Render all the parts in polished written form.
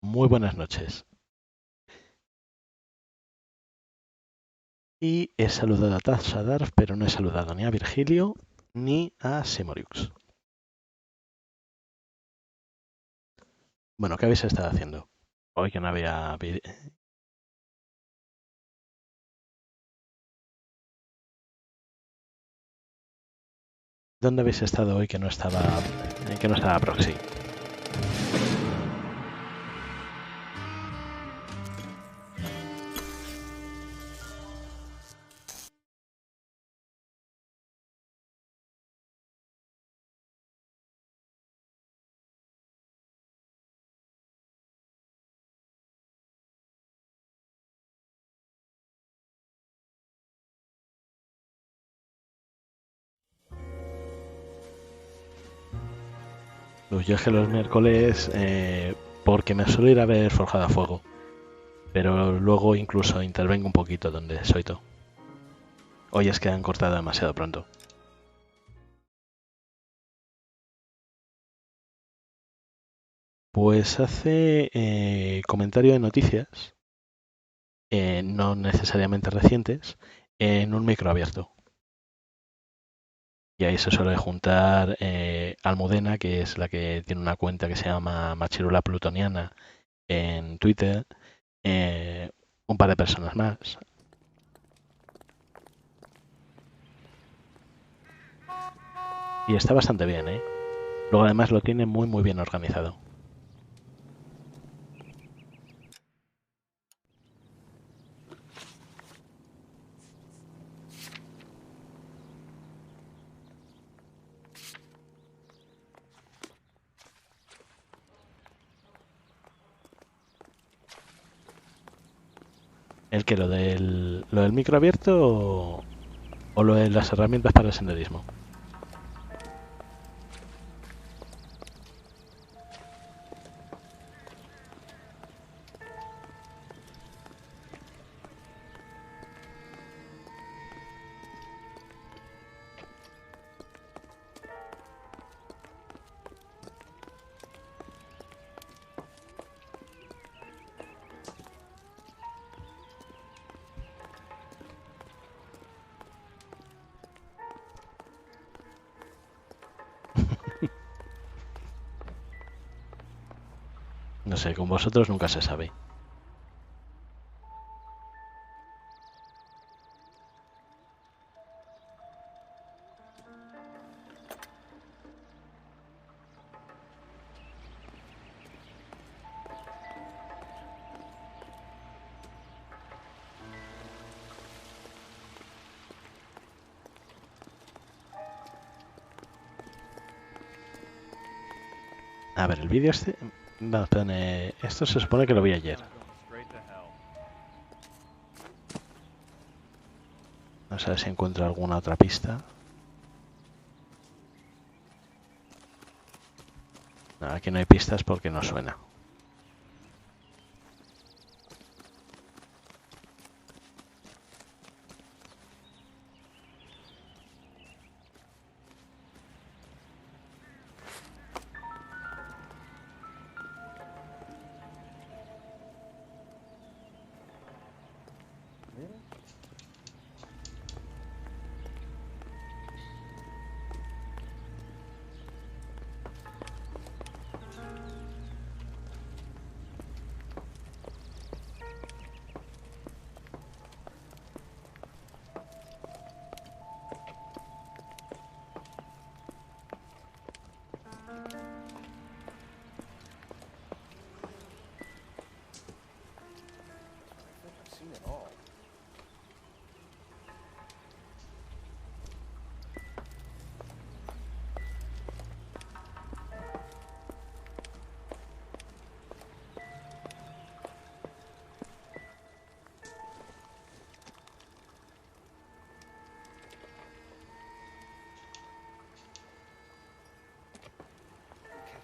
Muy buenas noches. Y he saludado a Tazadar, pero no he saludado ni a Virgilio ni a Semoriux. Bueno, ¿qué habéis estado haciendo? Hoy que no había... ¿Dónde habéis estado hoy que no estaba Proxy? Pues yo es que los miércoles, porque me suelo ir a ver Forjada a Fuego, pero luego incluso intervengo un poquito donde soy tú. Hoy es que han cortado demasiado pronto. Pues hace comentario de noticias, no necesariamente recientes, en un micro abierto. Y ahí se suele juntar Almudena, que es la que tiene una cuenta que se llama Machirula Plutoniana en Twitter, un par de personas más. Y está bastante bien, ¿eh? Luego además lo tiene muy bien organizado. ¿El que lo del micro abierto o lo de las herramientas para el senderismo? No sé, con vosotros nunca se sabe. A ver, el vídeo este... No, perdón, esto se supone que lo vi ayer. Vamos a ver si encuentro alguna otra pista. No, aquí no hay pistas porque no suena.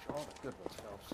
All the good ones helps.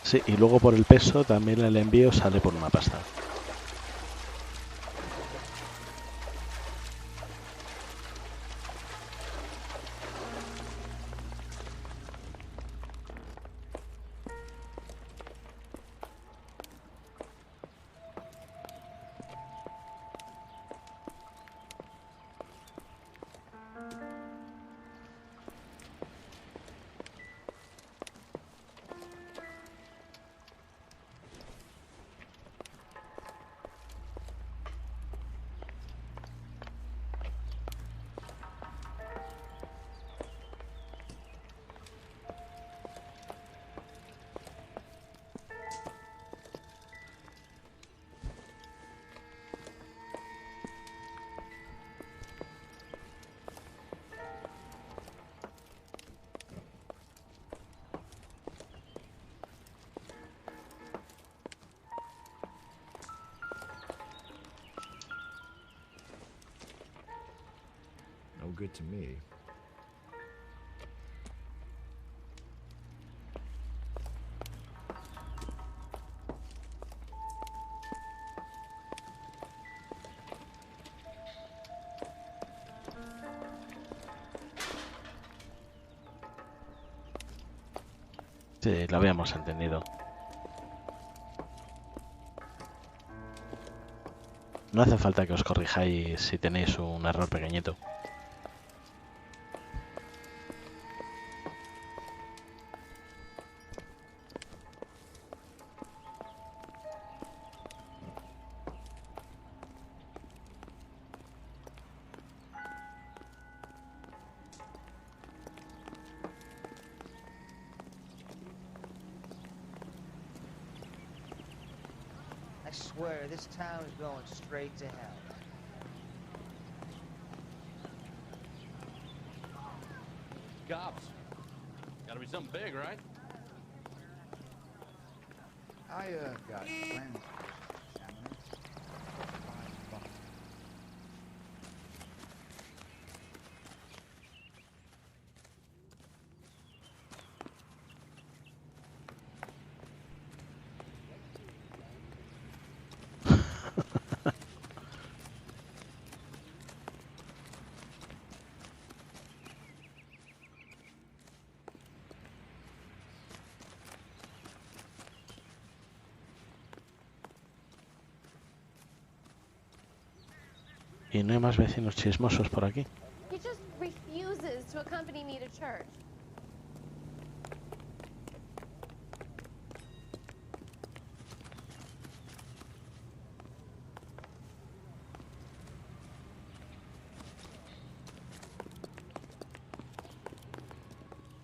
Sí, y luego por el peso también el envío sale por una pasta. No good to me. Sí, lo habíamos entendido. No hace falta que os corrijáis si tenéis un error pequeñito. I swear, this town is going straight to hell. Cops. Gotta be something big, right? I, got plans for examining. Y no hay más vecinos chismosos por aquí. He just refuses to accompany me to church.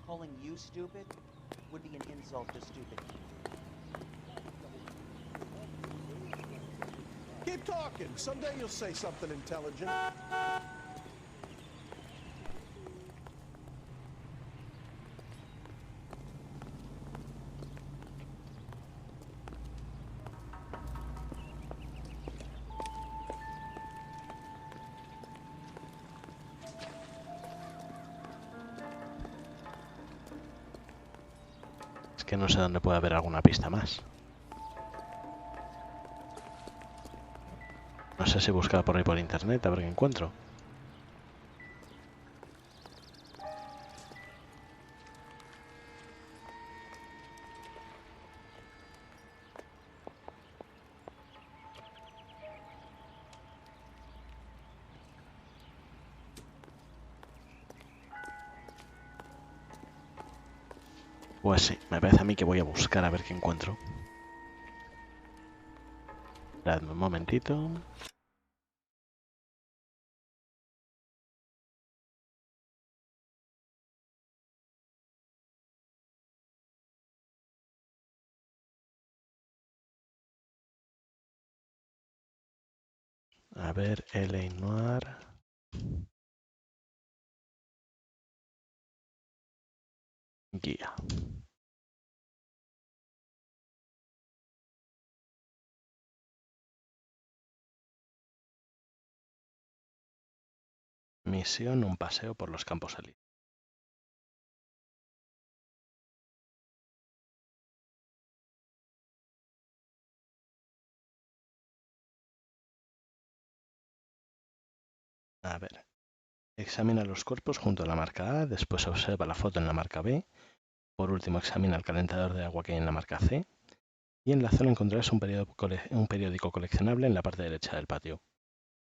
Calling you stupid would be an insult to stupid. Keep talking. Someday you'll say something intelligent. Es que no sé dónde puede haber alguna pista más. No sé si buscar por ahí por internet a ver qué encuentro. Pues sí, me parece a mí que voy a buscar a ver qué encuentro. Dadme un momentito. A ver, L.A. Noir. Guía. Misión, un paseo por los campos elíseos. A ver. Examina los cuerpos junto a la marca A, después observa la foto en la marca B. Por último, examina el calentador de agua que hay en la marca C. Y en la zona encontrarás un periódico coleccionable en la parte derecha del patio.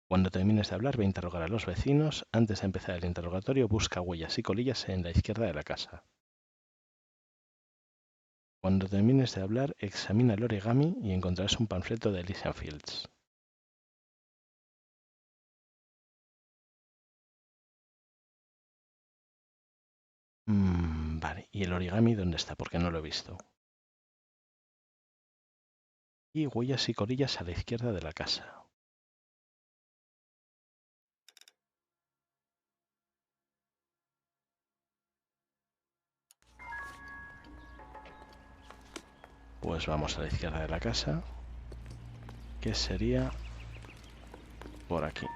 Cuando termines de hablar, ve a interrogar a los vecinos. Antes de empezar el interrogatorio, busca huellas y colillas en la izquierda de la casa. Cuando termines de hablar, examina el origami y encontrarás un panfleto de Elysian Fields. Vale, ¿y el origami dónde está? Porque no lo he visto. Y huellas y colillas a la izquierda de la casa. Pues vamos a la izquierda de la casa, que sería por aquí.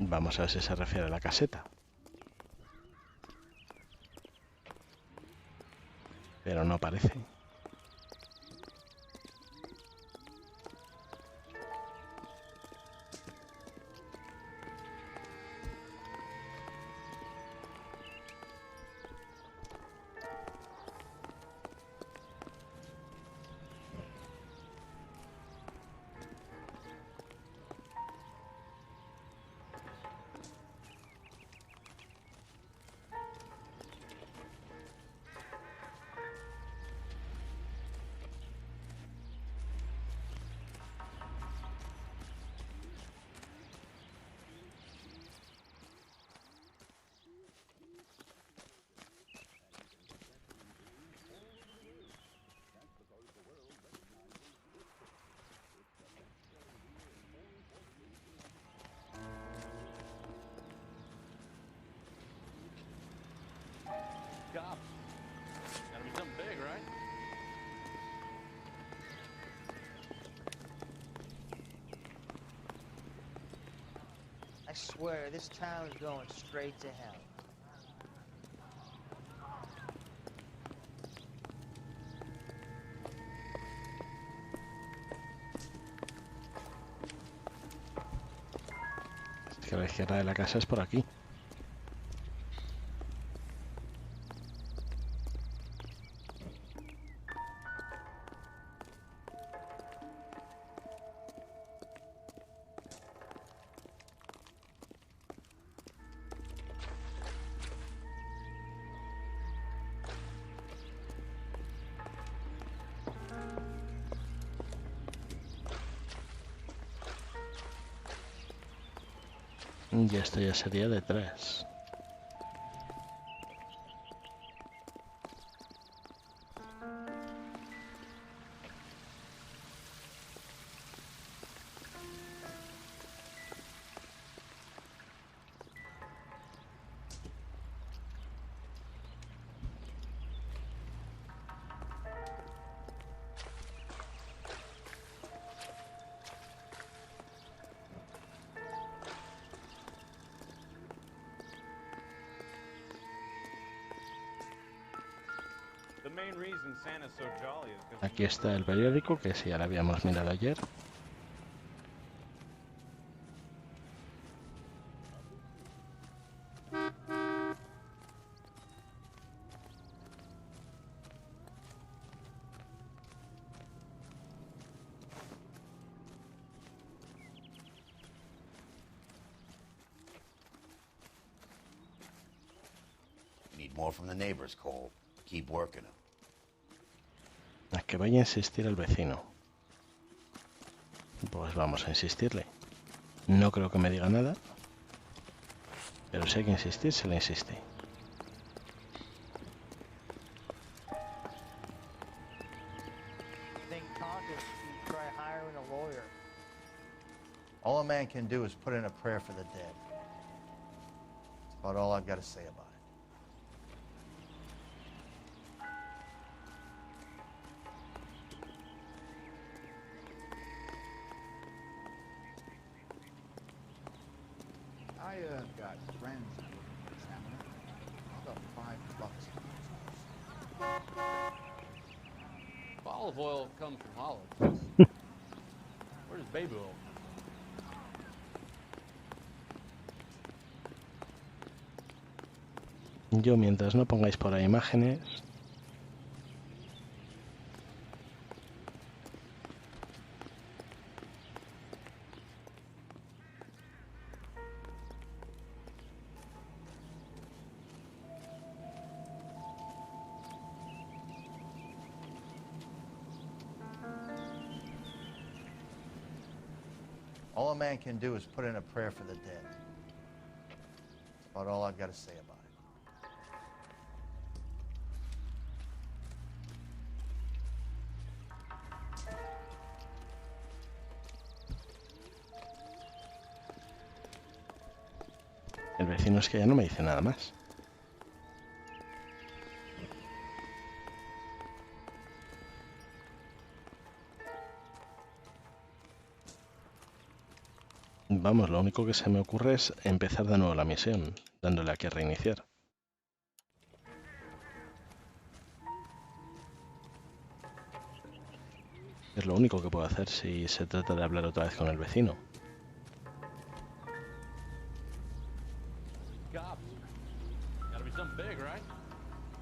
Vamos a ver si se refiere a la caseta. Pero no parece. Cops. Gotta be something big, right? I swear, this town is going straight to hell. Es que la izquierda de la casa es por aquí. Y esto ya sería de 3. The main reason Santa's so jolly is because Aquí está el periódico, que sí, ya lo habíamos mirado ayer. Need more from the neighbors, Cole. Keep working them. A que vaya a insistir el vecino. Pues vamos a insistirle. No creo que me diga nada, pero si hay que insistir, se le insiste. you try hiring a lawyer. All a man can do is put in a prayer for the dead. That's about all I've got to say about it. I got friends who work in the examiner. I'll got $5. Olive oil comes from Holland. Where's baby oil? Yo, mientras no pongáis por ahí imágenes... All a man can do is put in a prayer for the dead. That's about all I've got to say about it. El vecino es que ya no me dice nada más. Vamos, lo único que se me ocurre es empezar de nuevo la misión, dándole aquí a reiniciar. Es lo único que puedo hacer si se trata de hablar otra vez con el vecino. Cops. Gotta be something big, right?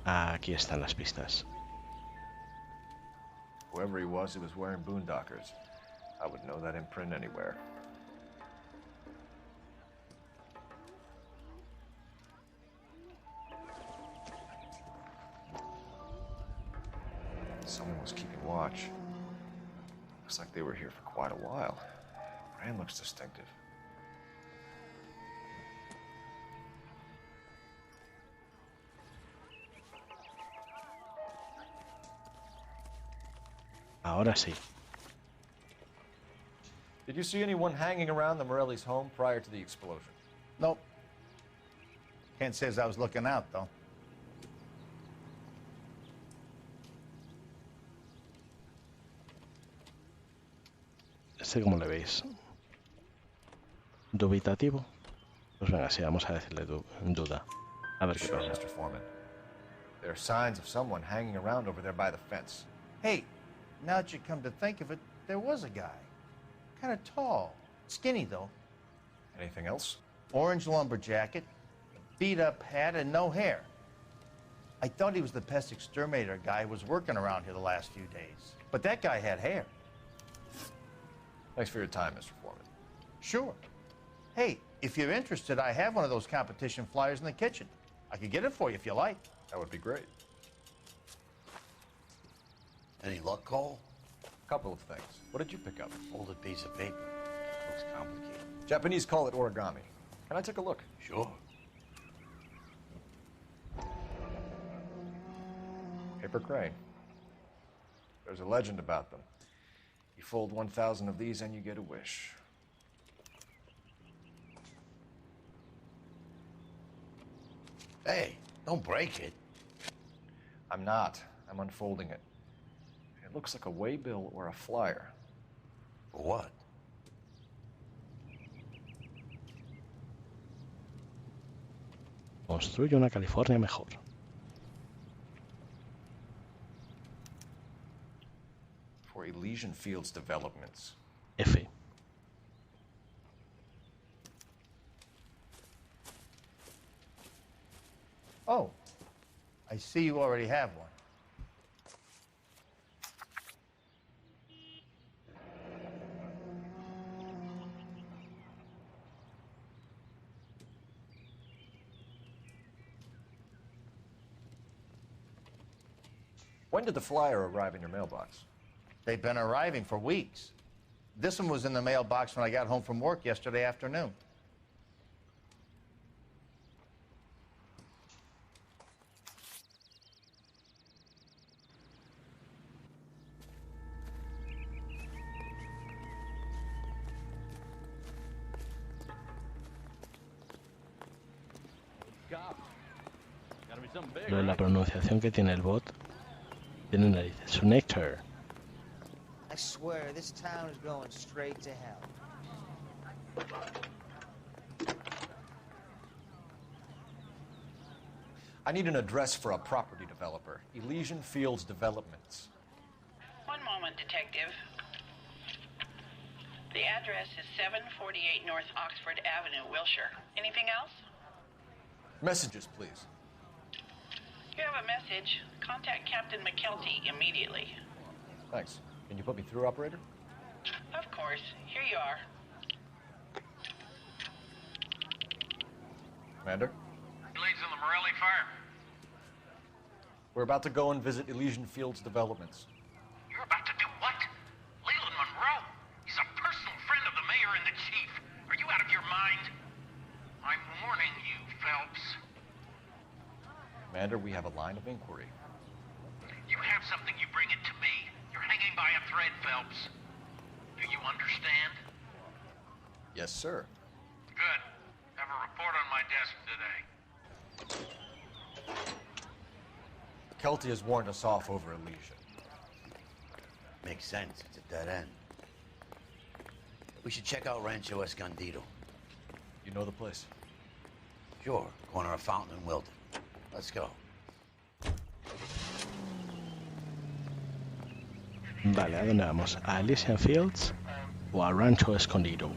Aquí están las pistas. Whoever he was wearing boondockers. I would know that imprint anywhere. Someone was keeping watch. Looks like they were here for quite a while. Brand looks distinctive. Ahora sí. Did you see anyone hanging around the Morelli's home prior to the explosion? Nope. Can't say as I was looking out, though. ¿Cómo le veis? ¿Dubitativo? Pues venga, sí, vamos a decirle duda. A ver qué Sure, pasa. Mr. Foreman. There are signs of someone hanging around over there by the fence. Hey, now that you come to think of it, there was a guy. Kind of tall. Skinny, though. Anything else? Orange lumber jacket, a beat-up hat, and no hair. I thought he was the pest exterminator guy who was working around here the last few days. But that guy had hair. Thanks for your time, Mr. Foreman. Sure. Hey, if you're interested, I have one of those competition flyers in the kitchen. I could get it for you if you like. That would be great. Any luck, Cole? A couple of things. What did you pick up? Folded piece of paper. Looks complicated. Japanese call it origami. Can I take a look? Sure. Paper crane. There's a legend about them. You fold 1,000 of these and you get a wish. Hey, don't break it. I'm not. I'm unfolding it. It looks like a waybill or a flyer. For what? Construye una California mejor. For Elysian Fields developments. F. Oh, I see you already have one. When did the flyer arrive in your mailbox? They've been arriving for weeks. This one was in the mailbox when I got home from work yesterday afternoon. be something big, Lo de la right? pronunciación que tiene el bot. Tiene narices. Su nectar. I swear, this town is going straight to hell. I need an address for a property developer. Elysian Fields Developments. One moment, Detective. The address is 748 North Oxford Avenue, Wilshire. Anything else? Messages, please. You have a message. Contact Captain McKelty immediately. Thanks. Can you put me through, operator? Of course. Here you are. Commander? Leads in the Morelli fire. We're about to go and visit Elysian Fields Developments. You're about to do what? Leland Monroe? He's a personal friend of the mayor and the chief. Are you out of your mind? I'm warning you, Phelps. Commander, we have a line of inquiry. You have something, you bring it to me. You're hanging by a thread, Phelps. Do you understand? Yes, sir. Good. Have a report on my desk today. Kelty has warned us off over Elysian. Makes sense. It's a dead end. We should check out Rancho Escondido. You know the place? Sure. Corner of Fountain and Wilton. Let's go. Vale, ¿a dónde vamos? ¿A Elysian Fields o a Rancho Escondido?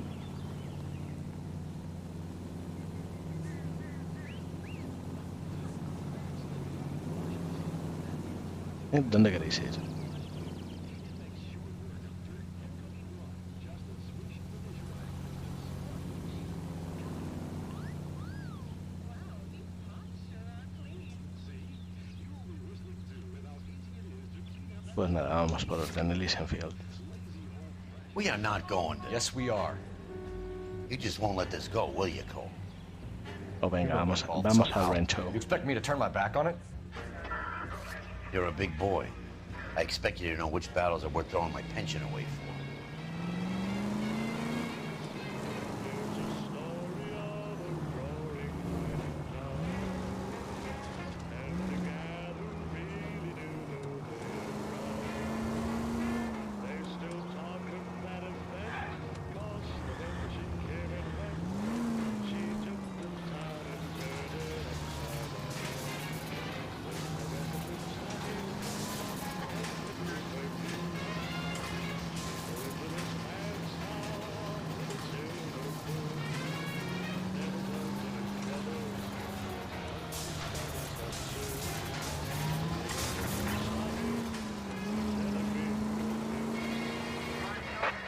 ¿Dónde queréis ir? Pues nada, vamos por orden, Elysian Fields. We are not going to. Yes, we are. You just won't let this go, will you, Cole? O venga, vamos al Somehow. rancho. You expect me to turn my back on it? You're a big boy. I expect you to know which battles are worth throwing my pension away for.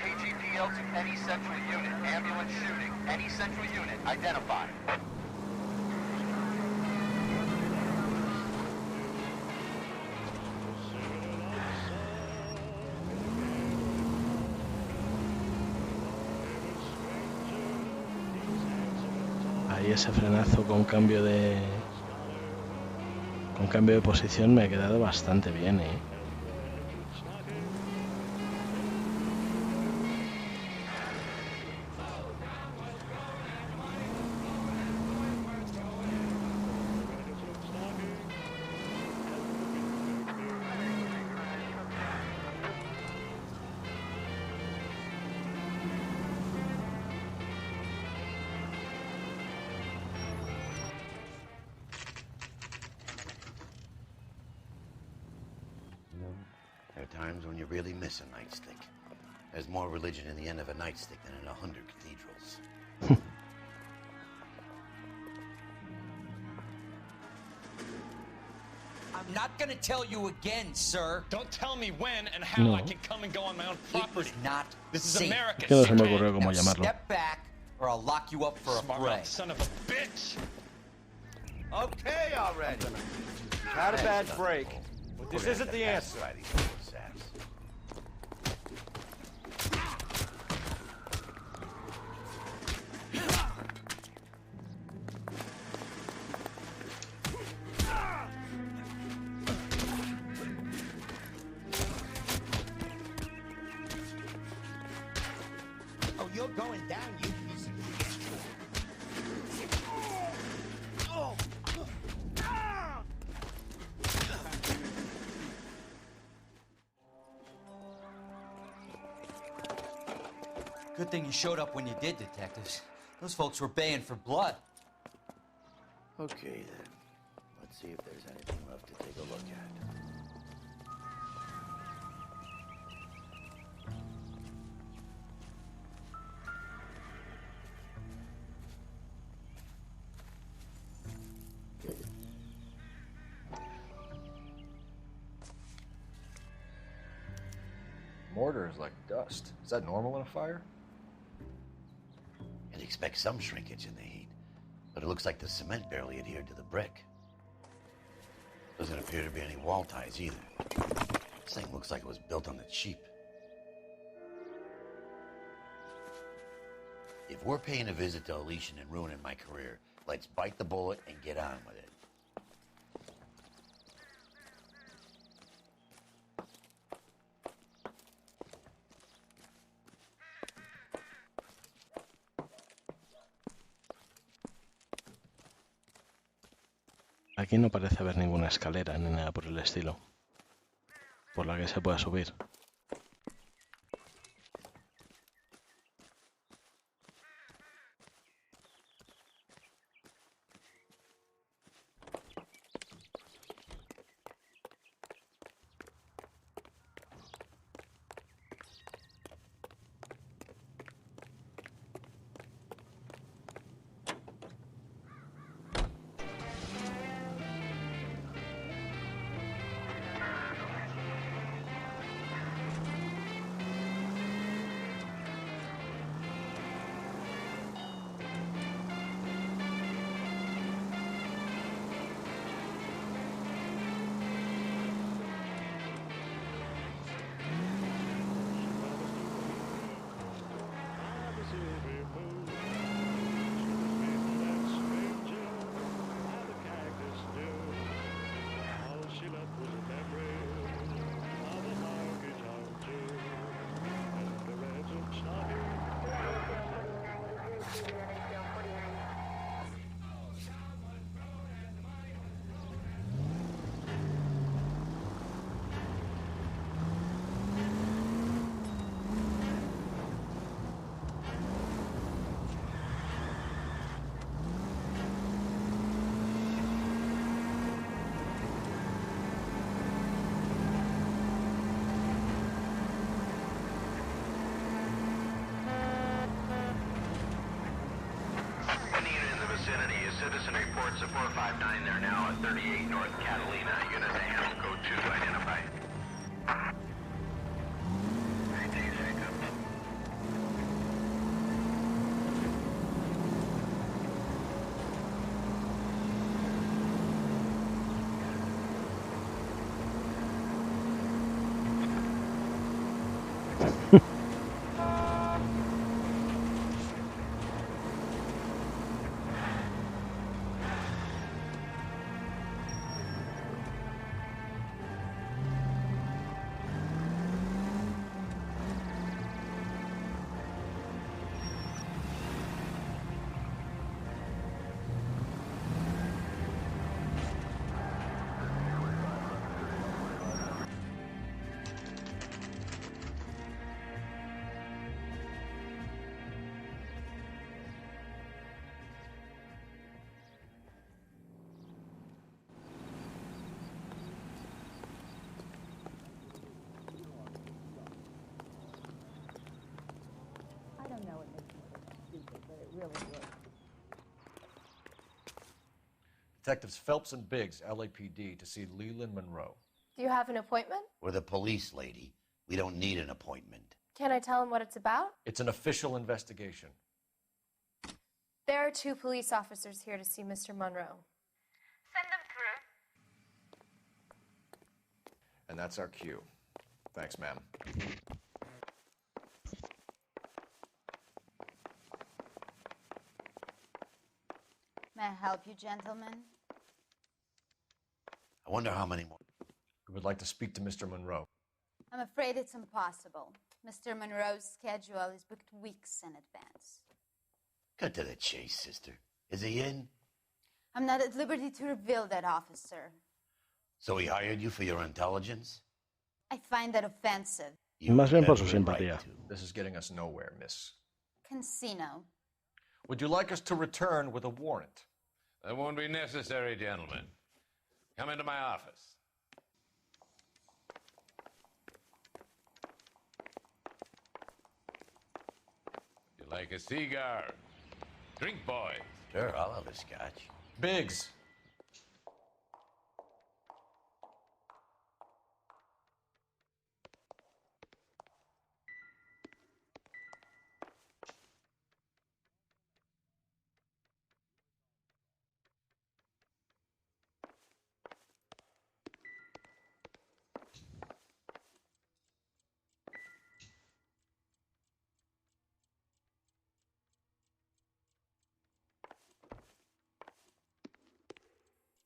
KGPL to any central unit. Ambulance shooting. Any central unit. Identify. Ahí ese frenazo con cambio de posición me ha quedado bastante bien, ¿eh? There are times when you really miss a nightstick. There's more religion in the end of a nightstick than in 100 cathedrals. I'm not gonna tell you again, sir. Don't tell me when and how No. I can come and go on my own It property. is not This is safe. America. Es que no se me okay? ocurrió cómo Now llamarlo. step back, or I'll lock you up for a Smart fray. mouth son of a bitch. Okay already. Not a bad break, but this isn't the answer. By these little saps. Oh, you're going down, you piece of shit. Good thing you showed up when you did, detectives. Those folks were baying for blood. Okay, then. Let's see if there's anything left to take a look at. Mortar is like dust. Is that normal in a fire? You'd expect some shrinkage in the heat, but it looks like the cement barely adhered to the brick. Doesn't appear to be any wall ties either. This thing looks like it was built on the cheap. If we're paying a visit to Elysian and ruining my career, let's bite the bullet and get on with it. Aquí no parece haber ninguna escalera ni nada por el estilo, por la que se pueda subir. Citizen reports a 459 there now at 38 North Catalina. Unit to handle code 2 identified. Detectives Phelps and Biggs, LAPD, to see Leland Monroe. Do you have an appointment? We're the police, lady. We don't need an appointment. Can I tell him what it's about? It's an official investigation. There are 2 police officers here to see Mr. Monroe. Send them through. And that's our cue. Thanks, ma'am. May I help you, gentlemen? I wonder how many more. We would like to speak to Mr. Monroe. I'm afraid it's impossible. Mr. Monroe's schedule is booked weeks in advance. Cut to the chase, sister. Is he in? I'm not at liberty to reveal that, officer. So he hired you for your intelligence? I find that offensive. Más bien por su simpatía. This is getting us nowhere, miss. casino. Would you like us to return with a warrant? That won't be necessary, gentlemen. Come into my office. You like a cigar? Drink, boys. Sure, I'll have a scotch. Biggs.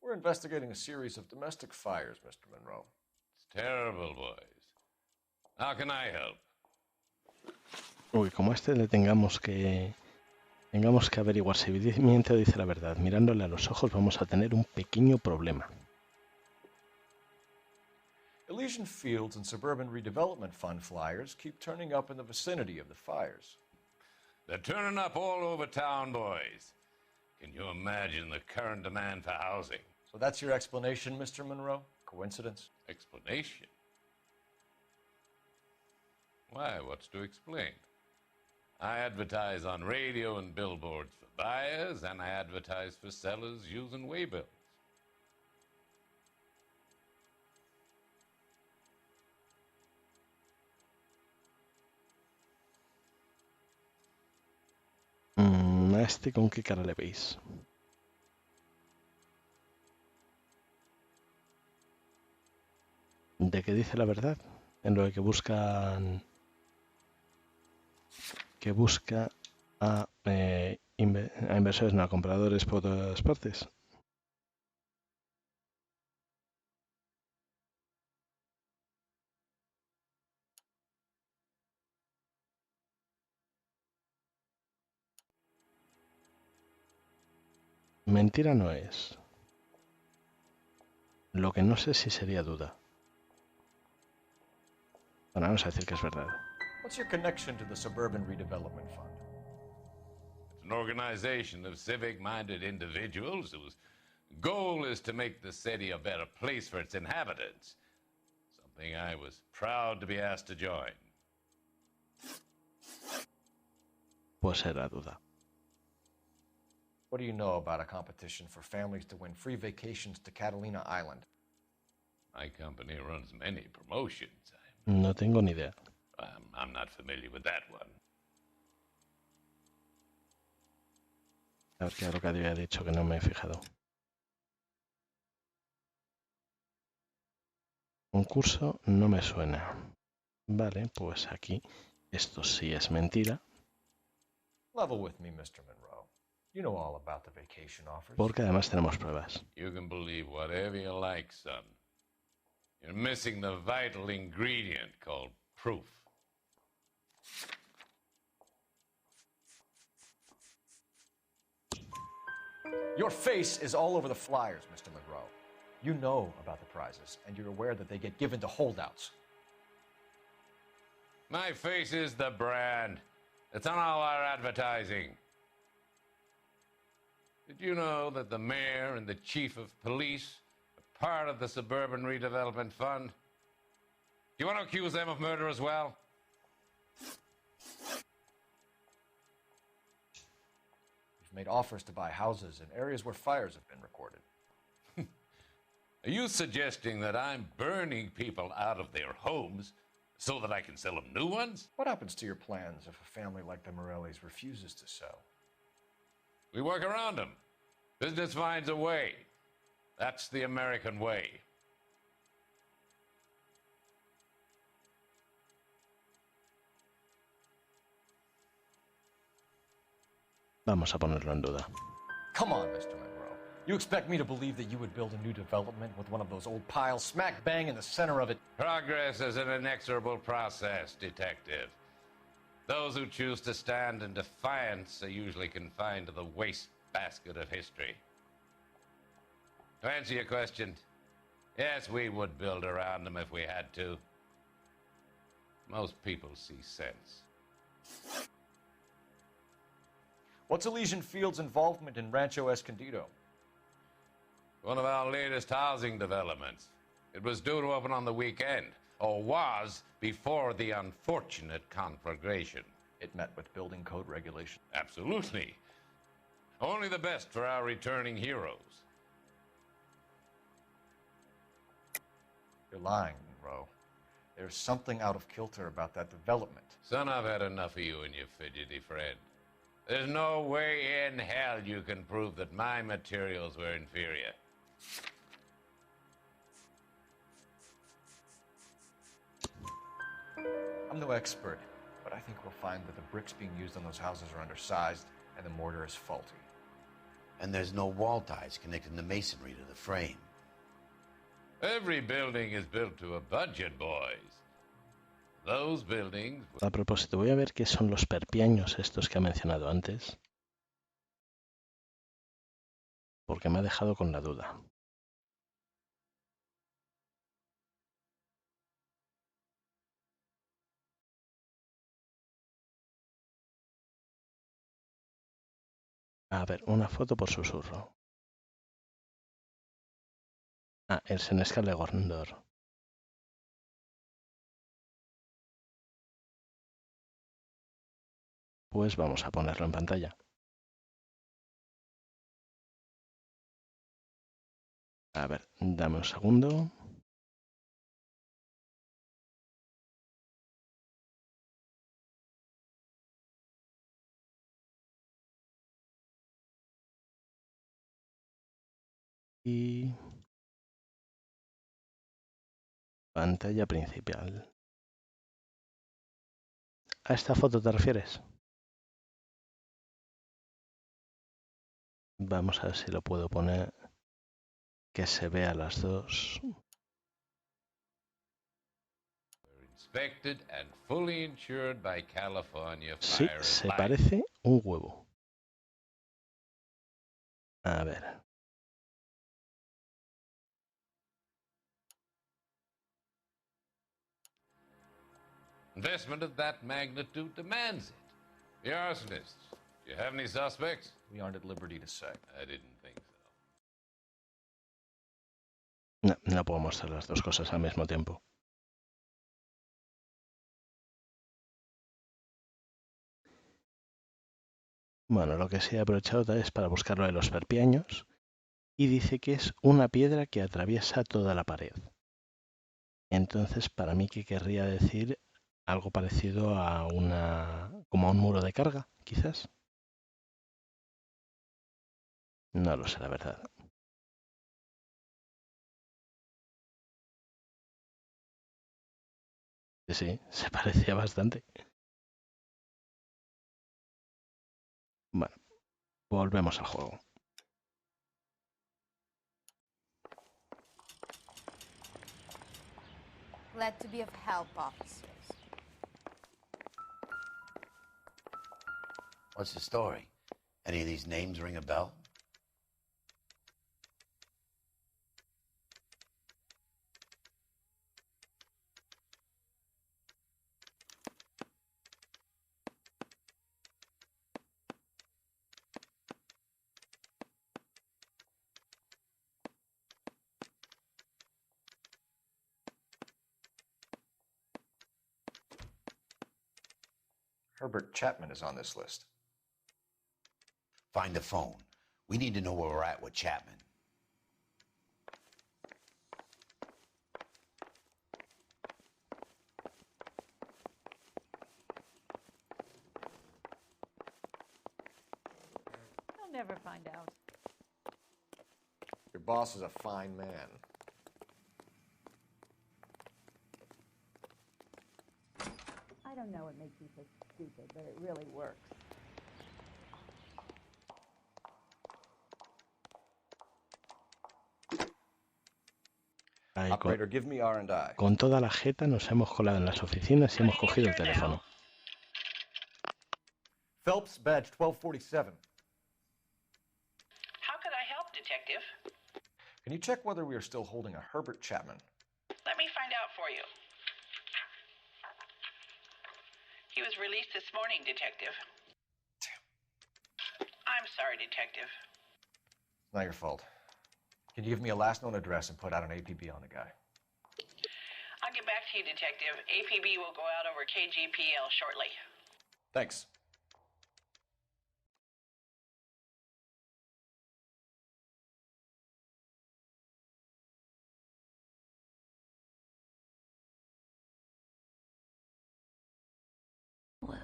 We're investigating a series of domestic fires, Mr. Monroe. It's terrible, boys. How can I help? Uy, como a este le tengamos que averiguar si miente o dice la verdad, mirándole a los ojos vamos a tener un pequeño problema. Elysian Fields and Suburban Redevelopment Fund flyers keep turning up in the vicinity of the fires. They're turning up all over town, boys. Can you imagine the current demand for housing? So that's your explanation, Mr. Monroe? Coincidence? Explanation? Why, what's to explain? I advertise on radio and billboards for buyers, and I advertise for sellers using waybills. ¿A este con qué cara le veis? ¿De qué dice la verdad? En lo de que busca a inversores, no, a compradores por todas partes. Mentira no es. Lo que no sé si sería duda. Bueno, vamos a decir que es verdad. What's your connection to the Suburban Redevelopment Fund? It's an organization of civic-minded individuals whose goal is to make the city a better place for its inhabitants. Something I was proud to be asked to join. Pues era duda. What do you know about a competition for families to win free vacations to Catalina Island? My company runs many promotions. No tengo ni idea. I'm not familiar with that one. A ver qué es lo que había dicho que no me he fijado. Concurso no me suena. Vale, pues aquí esto sí es mentira. Level with me, Mr. Monroe. You know all about the vacation offers. Porque además tenemos pruebas. You can believe whatever you like, son. You're missing the vital ingredient called proof. Your face is all over the flyers, Mr. Monroe. You know about the prizes, and you're aware that they get given to holdouts. My face is the brand. It's on all our advertising. Did you know that the mayor and the chief of police are part of the Suburban Redevelopment Fund? Do you want to accuse them of murder as well? You've made offers to buy houses in areas where fires have been recorded. Are you suggesting that I'm burning people out of their homes so that I can sell them new ones? What happens to your plans if a family like the Morellis refuses to sell? We work around them. Business finds a way. That's the American way. Vamos a ponerlo en duda. Come on, Mr. Monroe. You expect me to believe that you would build a new development with one of those old piles smack bang in the center of it? Progress is an inexorable process, Detective. Those who choose to stand in defiance are usually confined to the wastebasket of history. To answer your question, yes, we would build around them if we had to. Most people see sense. What's Elysian Field's involvement in Rancho Escondido? One of our latest housing developments. It was due to open on the weekend, or was before the unfortunate conflagration. It met with building code regulations. Absolutely. Only the best for our returning heroes. You're lying, Monroe. There's something out of kilter about that development. Son, I've had enough of you and your fidgety friend. There's no way in hell you can prove that my materials were inferior. I'm no expert, but I think we'll find that the bricks being used on those houses are undersized and the mortar is faulty. And there's no wall ties connecting the masonry to the frame. Every building is built to a budget, boys. Those buildings... A propósito, voy a ver qué son los perpiaños estos que ha mencionado antes. Porque me ha dejado con la duda. A ver, una foto por susurro. Ah, el senescal de Gondor. Pues vamos a ponerlo en pantalla. A ver, dame un segundo. Y... pantalla principal. ¿A esta foto te refieres? Vamos a ver si lo puedo poner que se vea las dos. Inspected and fully insured by California Sí, Fire and se Life. parece un huevo. A ver. Investment of that magnitude demands it. The arsonists. Do you have any suspects? We aren't at liberty to say. I didn't think so. No, no puedo mostrar las dos cosas al mismo tiempo. Bueno, lo que sí he aprovechado es para buscar lo de los perpiaños y dice que es una piedra que atraviesa toda la pared. Entonces, para mí, ¿qué querría decir? Algo parecido a como a un muro de carga, quizás. No lo sé, la verdad. Sí, se parecía bastante. Bueno, volvemos al juego. Glad to be of help, officers. What's the story? Any of these names ring a bell? Herbert Chapman is on this list. Find the phone. We need to know where we're at with Chapman. I'll never find out. Your boss is a fine man. I don't know what makes you so stupid, but it really works. Ahí, Operator, give me R&I. con toda la jeta nos hemos colado en las oficinas y hemos cogido el teléfono. Phelps, badge 1247. How could I help, Detective? Can you check whether we are still holding a Herbert Chapman? Let me find out for you. He was released this morning, Detective. sorry, Detective. It's not your fault. Can you give me a last known address and put out an APB on the guy? I'll get back to you, Detective. APB will go out over KGPL shortly. Thanks.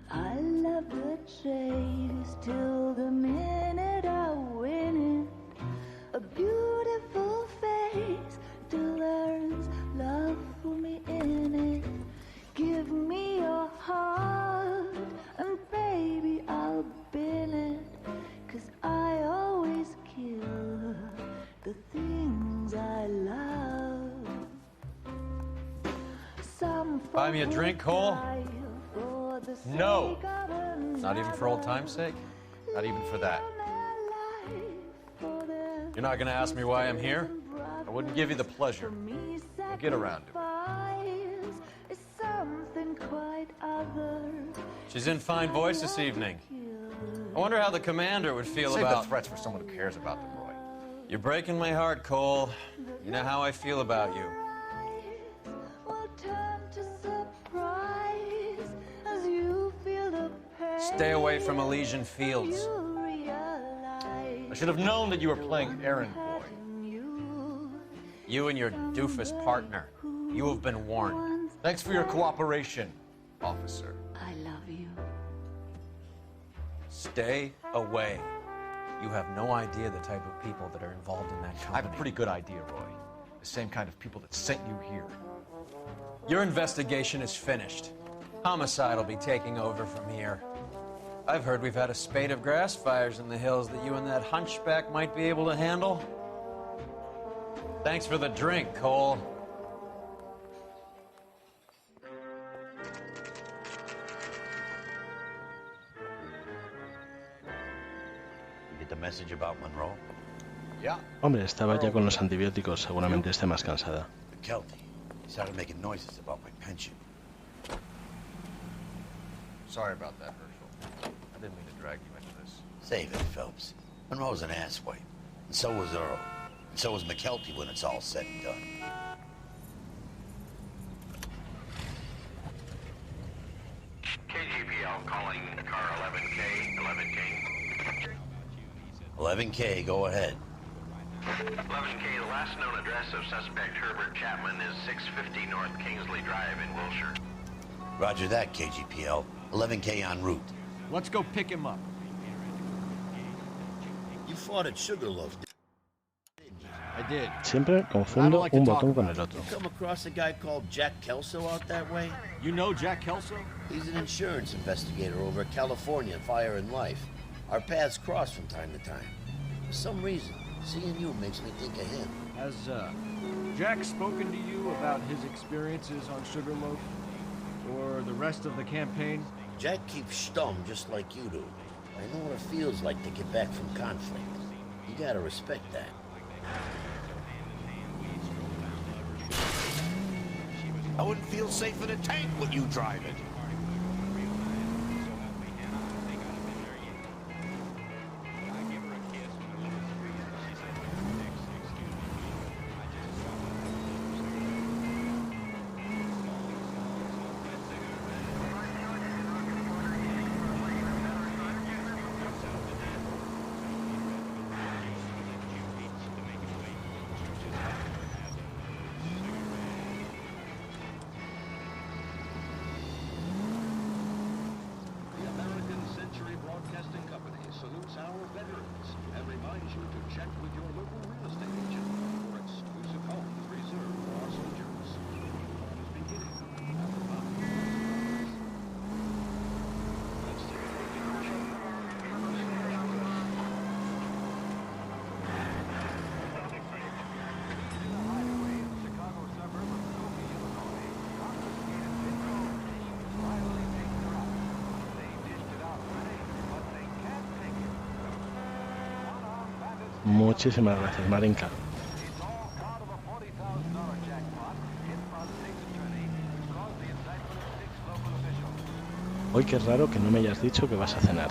I love the chase till the minute I win it. A beautiful face till there's love for me in it. Give me your heart and baby I'll bill it. 'Cause I always kill the things I love. Some Buy me a drink, Cole? No. Not even for old time's sake? Not even for that. You're not gonna ask me why I'm here? I wouldn't give you the pleasure. We'll get around to it. She's in fine voice this evening. I wonder how the commander would feel Save about... the threats for someone who cares about them, Roy. You're breaking my heart, Cole. You know how I feel about you. Stay away from Elysian Fields. I should have known that you were playing errand boy. You and your doofus partner. You have been warned. Thanks for your cooperation, officer. I love you. Stay away. You have no idea the type of people that are involved in that company. I have a pretty good idea, Roy. The same kind of people that sent you here. Your investigation is finished. Homicide will be taking over from here. I've heard we've had a spate of grass fires in the hills that you and that hunchback might be able to handle. Thanks for the drink, Cole. You get the message about Monroe? Yeah. Hombre, estaba ya con los antibióticos, seguramente esté más cansada. McKelty. He started making noises about my pension. Sorry about that, Herschel. I didn't mean to drag you into this. Save it, Phelps. Monroe's an asswipe. And so was Earl. And so was McKelty when it's all said and done. KGPL calling car 11K, 11K. 11K, go ahead. 11K, the last known address of suspect Herbert Chapman is 650 North Kingsley Drive in Wilshire. Roger that, KGPL. 11K en route. Let's go pick him up. You fought at Sugarloaf. I did. Siempre confundo un botón con el otro. You come across a guy called Jack Kelso out that way? You know Jack Kelso? He's an insurance investigator over at California Fire and Life. Our paths cross from time to time. For some reason, seeing you makes me think of him. Has Jack spoken to you about his experiences on Sugarloaf? Or the rest of the campaign? Jack keeps stum just like you do. I know what it feels like to get back from conflict. You gotta respect that. I wouldn't feel safe in a tank with you driving. Muchísimas gracias, Marinka. Hoy qué raro que no me hayas dicho que vas a cenar.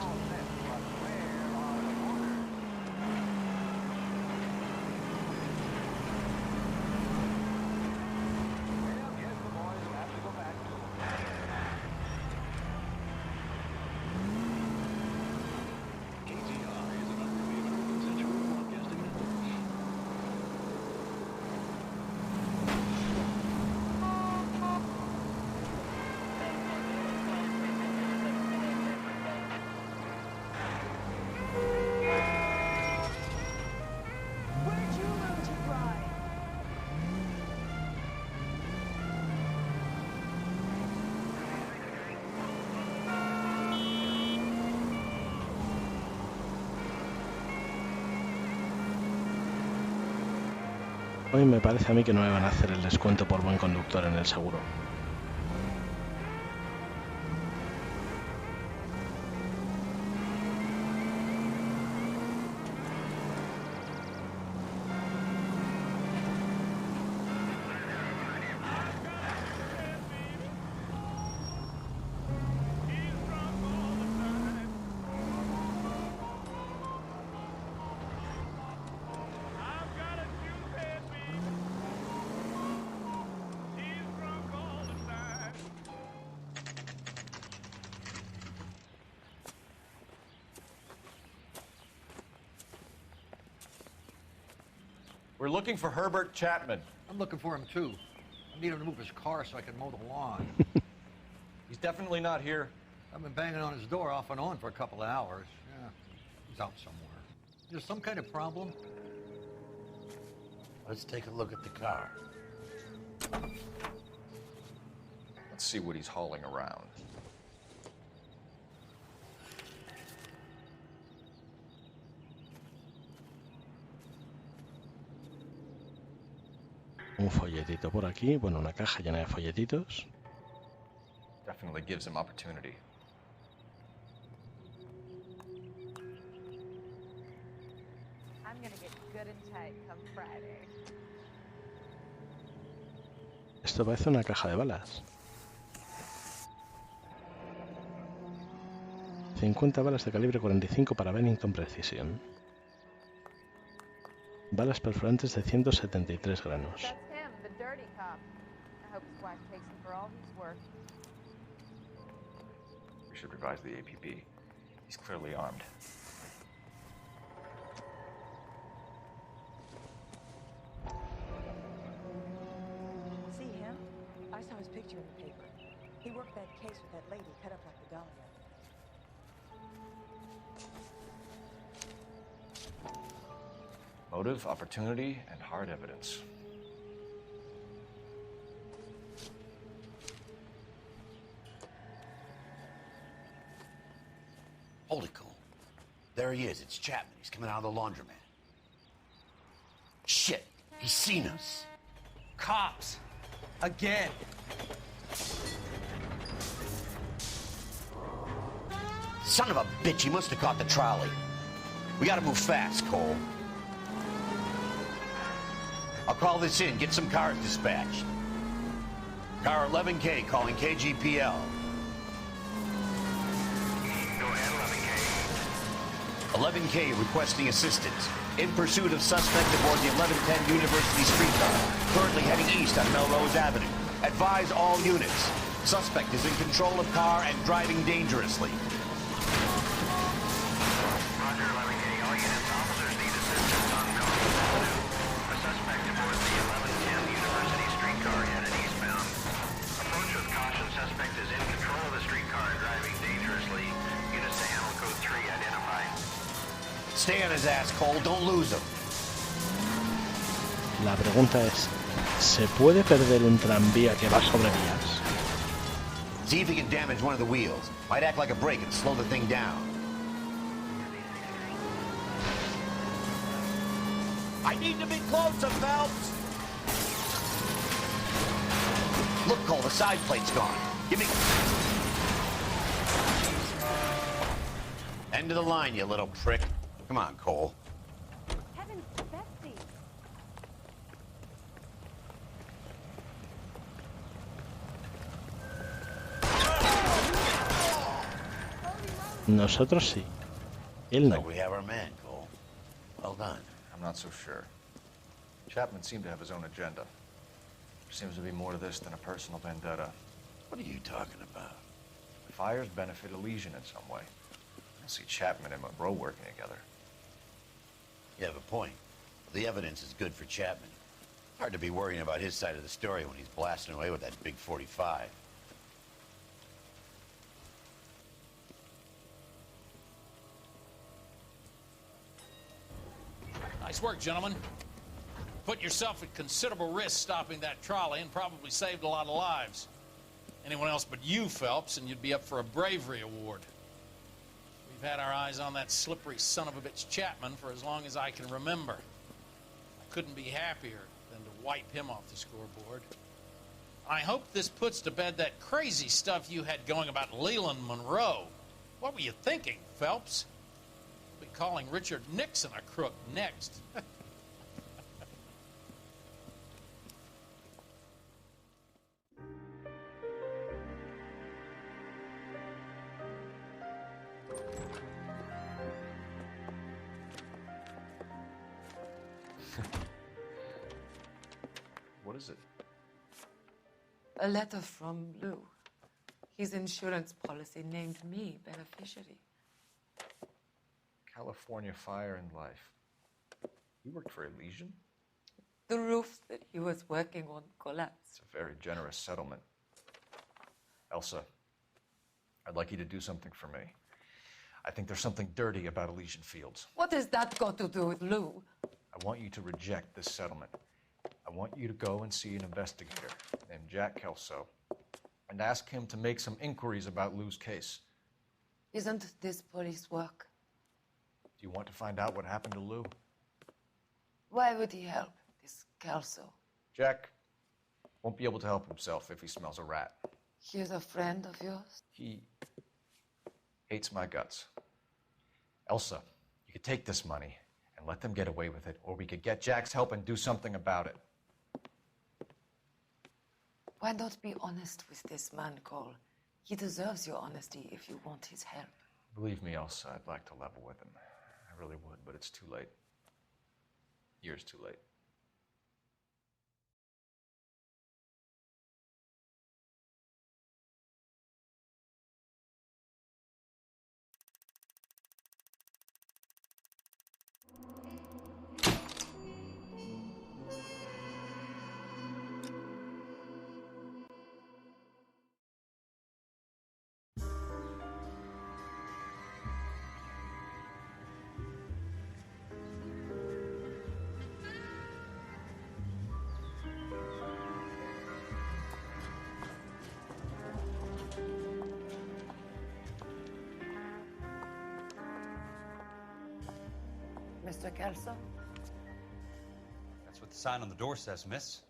Hoy me parece a mí que no me van a hacer el descuento por buen conductor en el seguro. We're looking for Herbert Chapman. I'm looking for him too. I need him to move his car so I can mow the lawn. He's definitely not here. I've been banging on his door off and on for a couple of hours. Yeah, he's out somewhere. There's some kind of problem? Let's take a look at the car. Let's see what he's hauling around. Un folletito por aquí, bueno, una caja llena de folletitos. Definitely gives him opportunity. I'm gonna get good and tight come Friday. Esto parece una caja de balas. 50 balas de calibre 45 para Bennington Precision. Balas perforantes de 173 granos. That's him, the dirty cop. I hope his wife takes him for all he's worth. We should revise the APB. He's clearly armed. See him? I saw his picture in the paper. He worked that case with that lady cut up like the Dahlia. Motive, opportunity, and hard evidence. Hold it, Cole. There he is. It's Chapman. He's coming out of the laundromat. Shit! He's seen us. Cops! Again! Son of a bitch, he must have caught the trolley. We gotta move fast, Cole. I'll call this in, get some cars dispatched. Car 11K calling KGPL. Go ahead, 11K. 11K requesting assistance. In pursuit of suspect aboard the 1110 University streetcar, currently heading east on Melrose Avenue. Advise all units. Suspect is in control of car and driving dangerously. Roger, 11K. All units, officers need assistance on Melrose Avenue. A suspect aboard the 1110 University streetcar headed eastbound. Approach with caution. Suspect is in control of the streetcar and driving dangerously. Units to animal code 3 identified. Stay on his ass, Cole. Don't lose him. La pregunta es, ¿se puede perder un tranvía que va sobre vías? See if he can damage one of the wheels. Might act like a brake and slow the thing down. I need to be closer, Phelps! Look, Cole, the side plate's gone. Give me... End of the line, you little prick. Come on, Cole. Heavens, Betsy! Nosotros sí. Él no. Like we have our man, Cole. Well done. I'm not so sure. Chapman seemed to have his own agenda. There seems to be more to this than a personal vendetta. What are you talking about? The fires benefit Elysian in some way. I don't see Chapman and Monroe working together. You have a point. The evidence is good for Chapman. Hard to be worrying about his side of the story when he's blasting away with that big 45. Nice work, gentlemen. Put yourself at considerable risk stopping that trolley and probably saved a lot of lives. Anyone else but you, Phelps, and you'd be up for a bravery award. We've had our eyes on that slippery son of a bitch Chapman for as long as I can remember. I couldn't be happier than to wipe him off the scoreboard. I hope this puts to bed that crazy stuff you had going about Leland Monroe. What were you thinking, Phelps? We'll be calling Richard Nixon a crook next. What is it? A letter from Lou. His insurance policy named me beneficiary. California Fire and Life. You worked for Elysian? The roof that he was working on collapsed. It's a very generous settlement. Elsa, I'd like you to do something for me. I think there's something dirty about Elysian Fields. What has that got to do with Lou? I want you to reject this settlement. I want you to go and see an investigator named Jack Kelso and ask him to make some inquiries about Lou's case. Isn't this police work? Do you want to find out what happened to Lou? Why would he help, this Kelso? Jack won't be able to help himself if he smells a rat. He's a friend of yours? He hates my guts. Elsa, you could take this money and let them get away with it, or we could get Jack's help and do something about it. Why not be honest with this man, Cole? He deserves your honesty if you want his help. Believe me, Elsa, I'd like to level with him. I really would, but it's too late. Years too late. Mr. Kelso? That's what the sign on the door says, miss.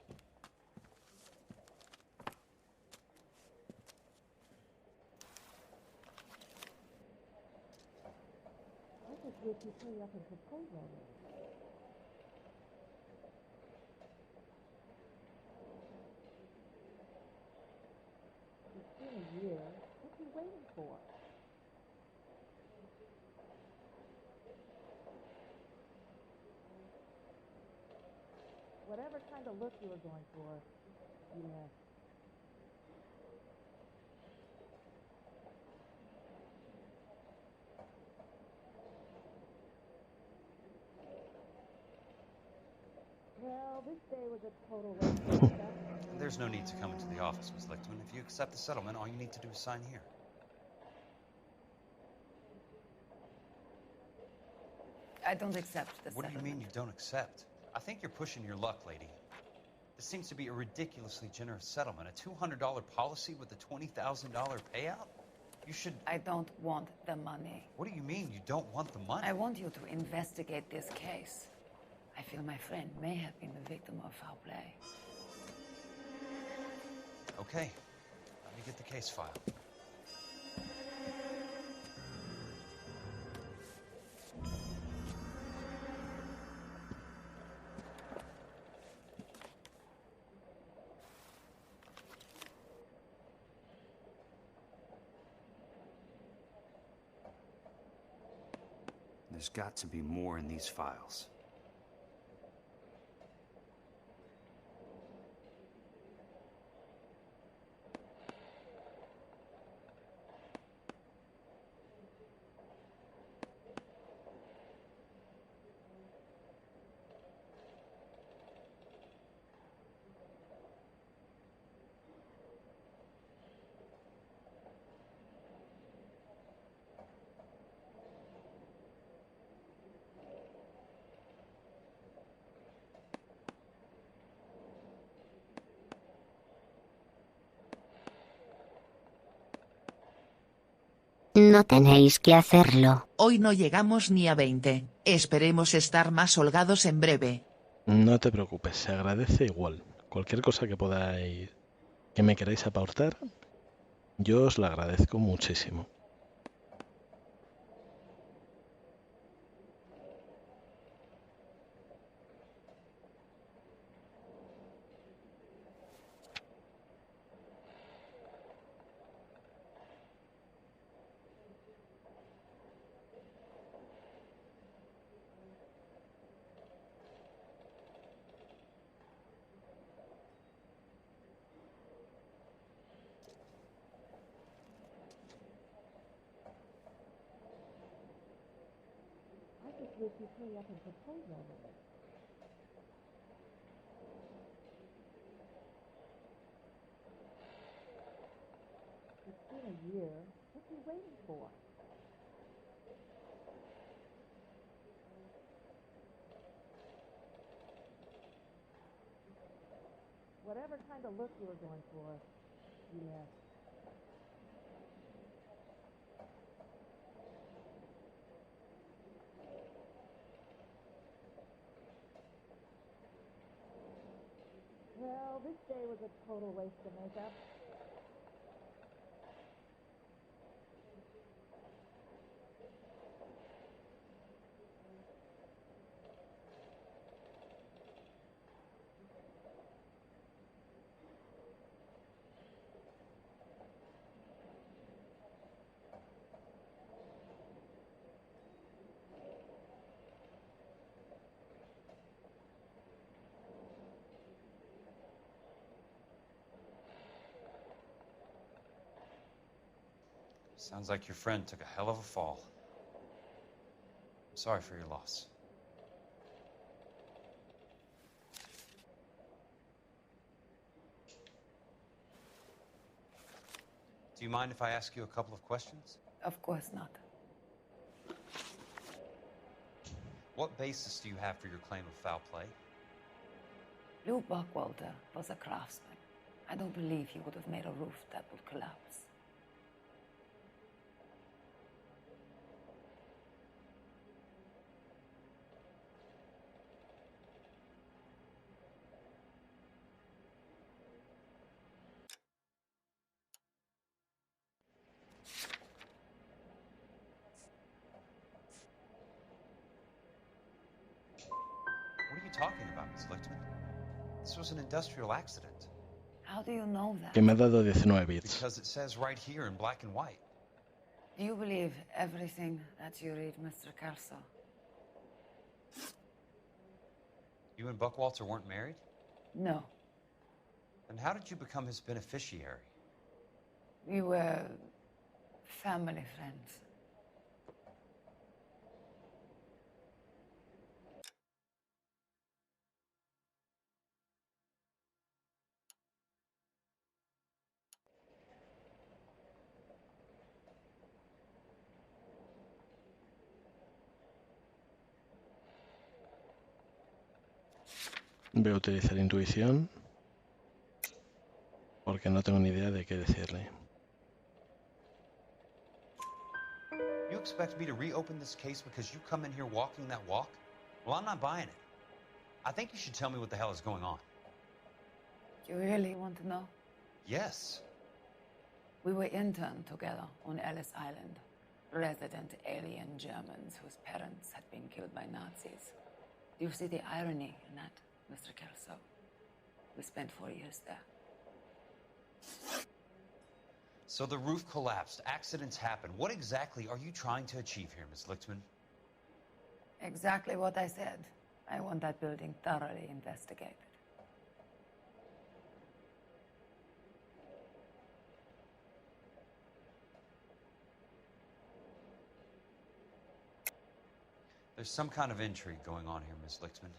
It's been a year. What are you waiting for? Whatever kind of look you were going for, you missed. Well, this day was a total waste of stuff. There's no need to come into the office, Miss Lichtman. If you accept the settlement, all you need to do is sign here. I don't accept the What settlement. do you mean you don't accept? I think you're pushing your luck, lady. This seems to be a ridiculously generous settlement. A $200 policy with a $20,000 payout? You should... I don't want the money. What do you mean you don't want the money? I want you to investigate this case. I feel my friend may have been the victim of foul play. Okay. Let me get the case file. There's got to be more in these files. No tenéis que hacerlo. Hoy no llegamos ni a 20. Esperemos estar más holgados en breve. No te preocupes, se agradece igual. Cualquier cosa que me queráis aportar, yo os la agradezco muchísimo. I just wish you'd hurry up and propose already. It's been a year. What are you waiting for? Whatever kind of look you were going for, you left. Well, this day was a total waste of makeup. Sounds like your friend took a hell of a fall. I'm sorry for your loss. Do you mind if I ask you a couple of questions? Of course not. What basis do you have for your claim of foul play? Lou Buckwalter was a craftsman. I don't believe he would have made a roof that would collapse. What are you talking about, Ms. Lichtman? This was an industrial accident. How do you know that? Que me ha dado 19 bits. Because it says right here in black and white. Do you believe everything that you read, Mr. Kelso? You and Buckwalter weren't married? No. Then how did you become his beneficiary? We were family friends. Voy a utilizar intuición porque no tengo ni idea de qué decirle. You expect me to reopen this case because you come in here walking that walk? Well, I'm not buying it. I think you should tell me what the hell is going on. You really want to know? Yes. We were interned together on Ellis Island. Resident alien Germans whose parents had been killed by Nazis. Do you see the irony in that, Mr. Kelso? We spent 4 years there. So the roof collapsed, accidents happen. What exactly are you trying to achieve here, Ms. Lichtman? Exactly what I said. I want that building thoroughly investigated. There's some kind of intrigue going on here, Ms. Lichtman.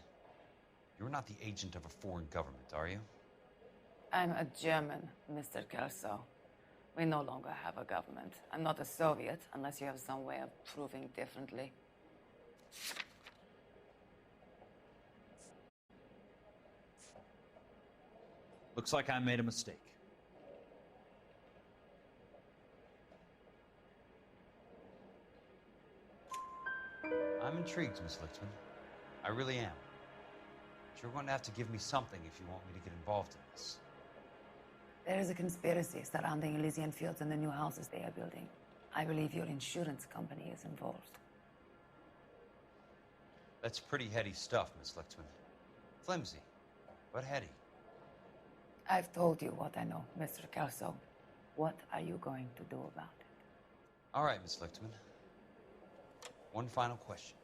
You're not the agent of a foreign government, are you? I'm a German, Mr. Kelso. We no longer have a government. I'm not a Soviet, unless you have some way of proving differently. Looks like I made a mistake. I'm intrigued, Ms. Lichtman. I really am. But you're going to have to give me something if you want me to get involved in this. There is a conspiracy surrounding Elysian Fields and the new houses they are building. I believe your insurance company is involved. That's pretty heady stuff, Miss Lichtman. Flimsy, but heady. I've told you what I know, Mr. Kelso. What are you going to do about it? All right, Miss Lichtman. One final question.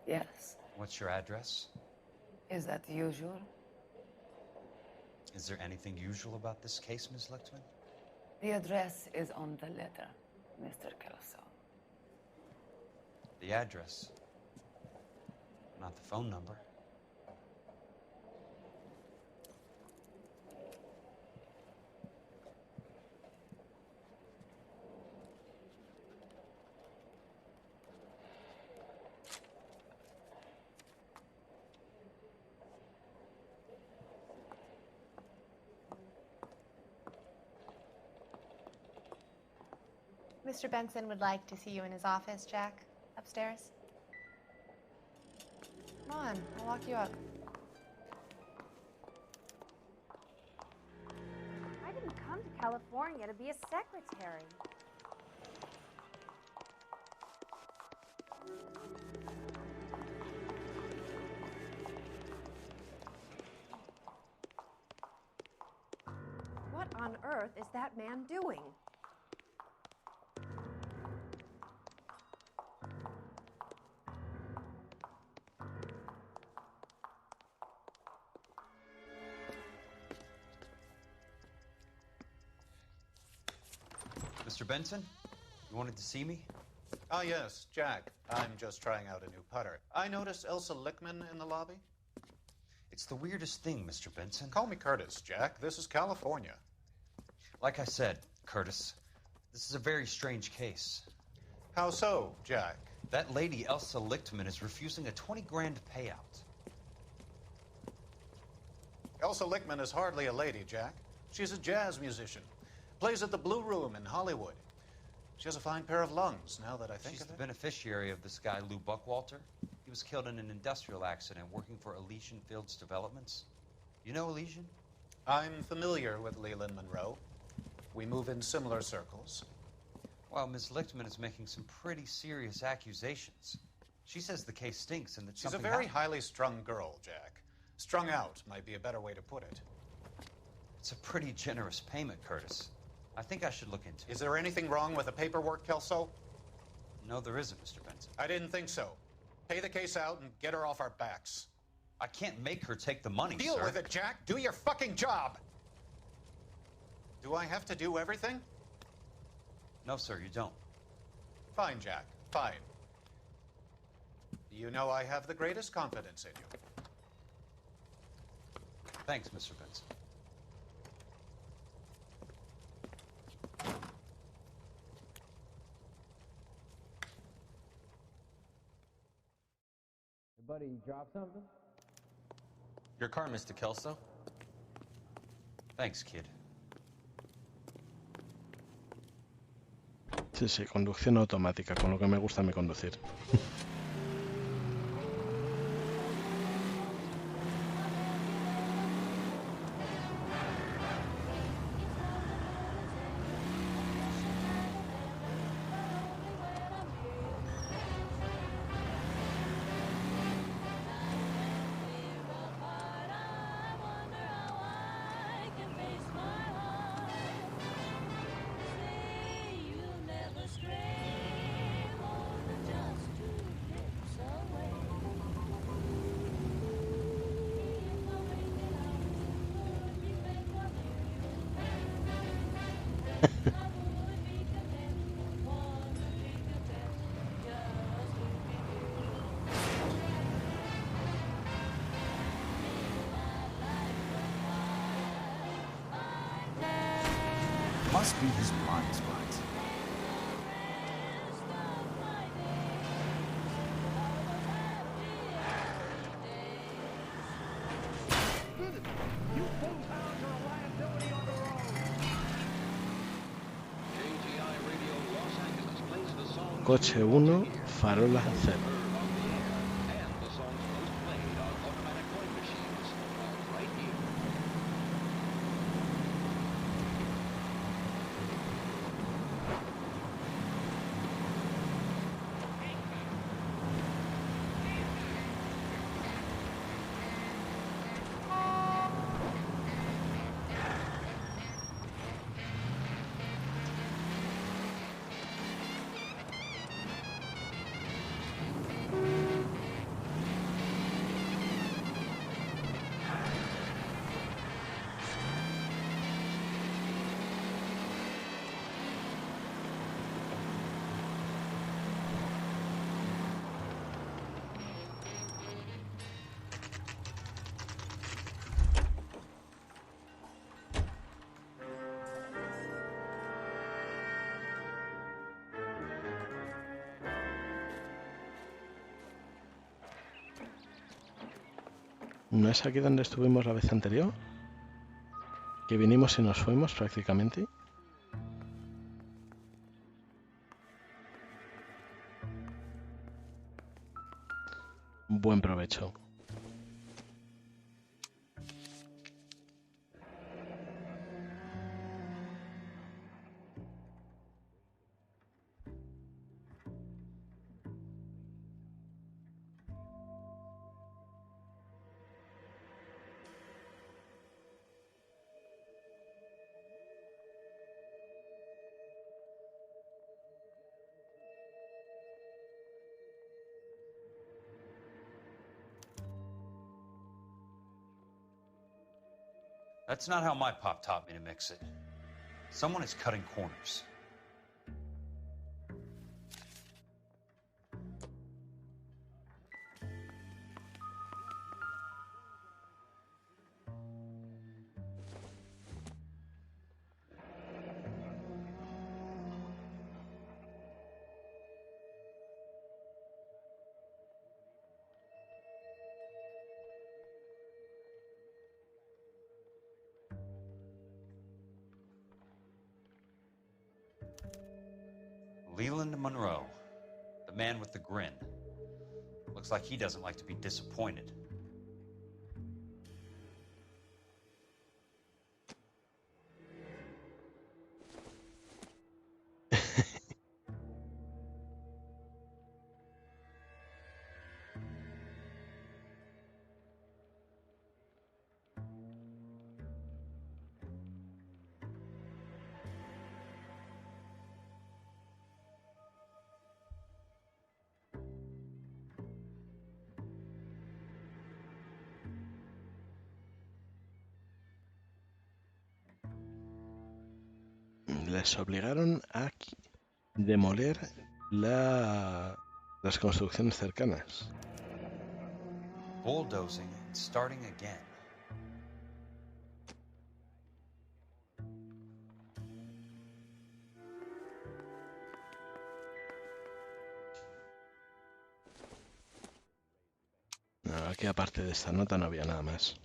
Yes. What's your address? Is that usual? Is there anything usual about this case, Miss Lichtman? The address is on the letter, Mr. Kelso. The address, not the phone number. Mr. Benson would like to see you in his office, Jack. Upstairs. Come on, I'll walk you up. I didn't come to California to be a secretary. What on earth is that man doing? Mr. Benson, you wanted to see me? Ah, yes, Jack. I'm just trying out a new putter. I noticed Elsa Lichtman in the lobby. It's the weirdest thing, Mr. Benson. Call me Curtis, Jack. This is California. Like I said, Curtis, this is a very strange case. How so, Jack? That lady, Elsa Lichtman, is refusing a 20 grand payout. Elsa Lichtman is hardly a lady, Jack. She's a jazz musician. Plays at the Blue Room in Hollywood. She has a fine pair of lungs, now that I think She's of the it. beneficiary of this guy, Lou Buckwalter. He was killed in an industrial accident working for Elysian Fields Developments. You know Elysian? I'm familiar with Leland Monroe. We move in similar circles. Well, Ms. Lichtman is making some pretty serious accusations. She says the case stinks and that She's a something very happened. highly strung girl, Jack. Strung out might be a better way to put it. It's a pretty generous payment, Curtis. I think I should look into it. Is there anything wrong with the paperwork, Kelso? No, there isn't, Mr. Benson. I didn't think so. Pay the case out and get her off our backs. I can't make her take the money, Deal sir. with it, Jack. Do your fucking job. Do I have to do everything? No, sir, you don't. Fine, Jack. Fine. You know I have the greatest confidence in you. Thanks, Mr. Benson. Hey, buddy, you dropped something? Your car, Mr. Kelso. Thanks, kid. Sí, sí, conducción automática, con lo que me gusta a mí conducir. Must be his blind spot. Coche 1, farola 0. ¿No es aquí donde estuvimos la vez anterior? Que vinimos y nos fuimos prácticamente. Buen provecho. That's not how my pop taught me to mix it. Someone is cutting corners. Leland Monroe, the man with the grin. Looks like he doesn't like to be disappointed. Les obligaron a demoler las construcciones cercanas. Bulldozing and starting again. No, aquí aparte de esta nota no había nada más.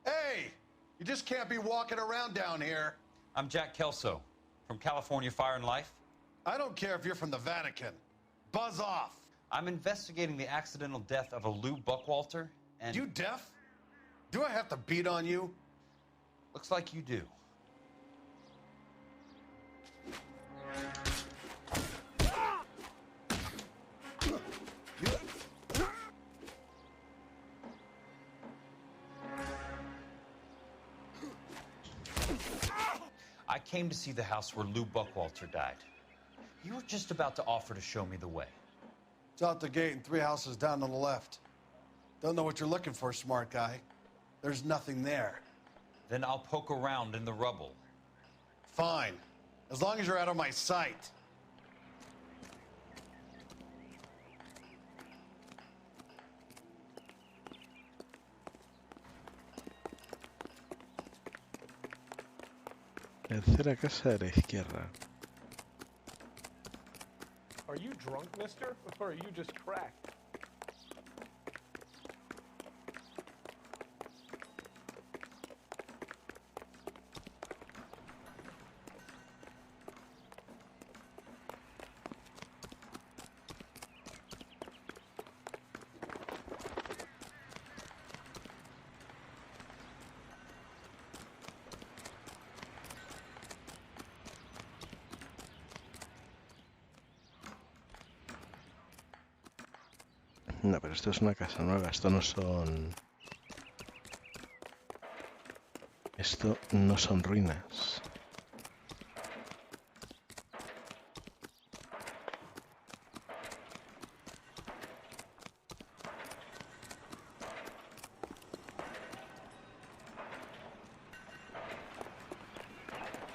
Hey! You just can't be walking around down here. I'm Jack Kelso, from California Fire and Life. I don't care if you're from the Vatican. Buzz off. I'm investigating the accidental death of a Lou Buckwalter, and... You deaf? Do I have to beat on you? Looks like you do. I came to see the house where Lou Buckwalter died. You were just about to offer to show me the way. It's out the gate and 3 houses down on the left. Don't know what you're looking for, smart guy. There's nothing there. Then I'll poke around in the rubble. Fine. As long as you're out of my sight. Tercera casa de la izquierda. Are you drunk, mister? Or are you just cracked? No, pero esto es una casa nueva, esto no son... Esto no son ruinas.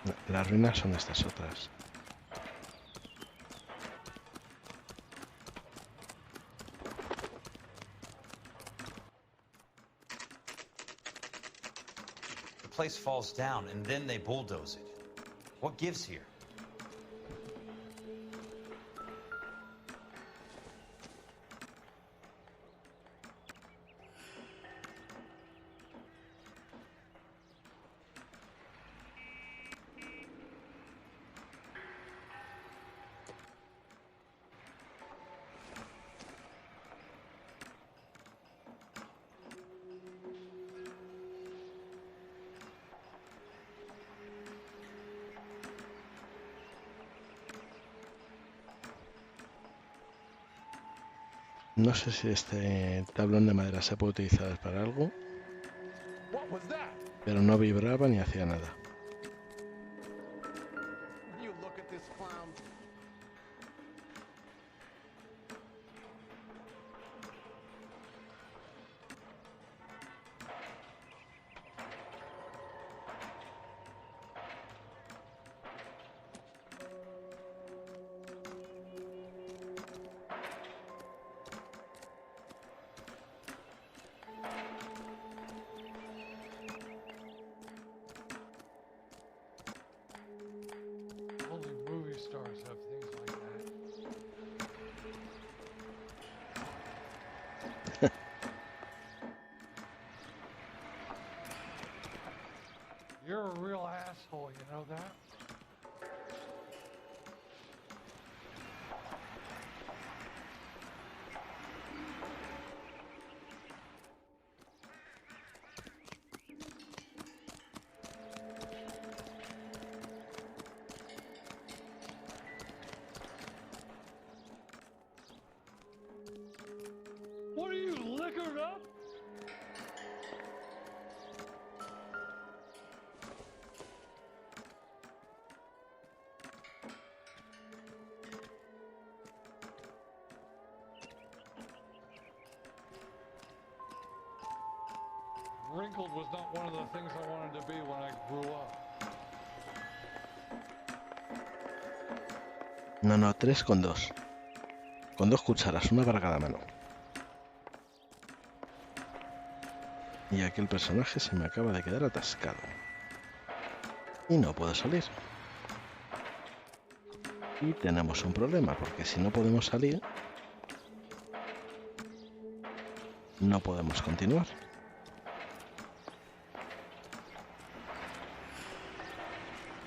No, las ruinas son estas otras. The place falls down and then they bulldoze it. What gives here? No sé si este tablón de madera se puede utilizar para algo, pero no vibraba ni hacía nada. You look at this clown. Only movie stars have things like that. You're a real asshole, you know that? What are you, liquored up? Wrinkled was not one of the things I wanted to be when I grew up. No, no, 3 con 2. Con 2 cucharas, una para cada mano. Y aquí el personaje se me acaba de quedar atascado. Y no puedo salir. Y tenemos un problema, porque si no podemos salir, no podemos continuar.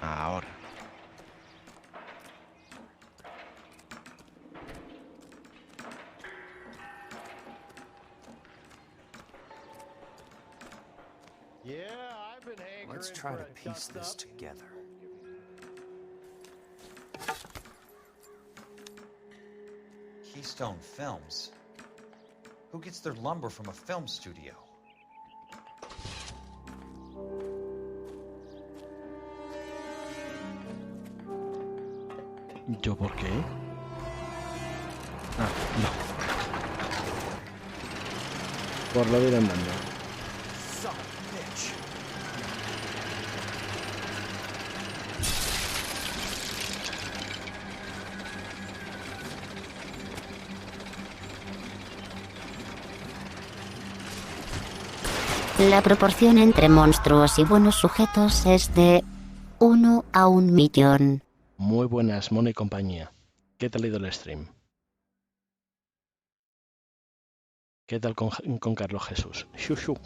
Ahora. Let's try to piece this together. Keystone Films? Who gets their lumber from a film studio? ¿Yo por qué? Ah, no. Por lo de ir andando. Son of a bitch. La proporción entre monstruos y buenos sujetos es de 1 a 1.000.000. Muy buenas, Mono y compañía. ¿Qué tal ha ido el stream? ¿Qué tal con Carlos Jesús? Shushu.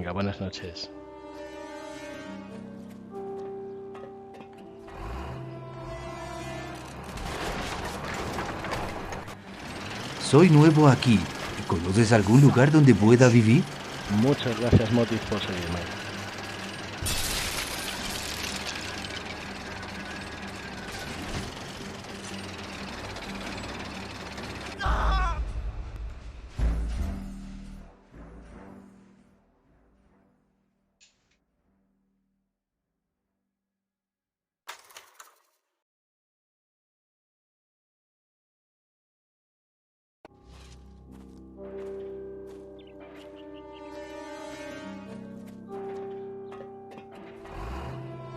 Venga, buenas noches. Soy nuevo aquí. ¿Conoces algún lugar donde pueda vivir? Muchas gracias, Motis, por seguirme.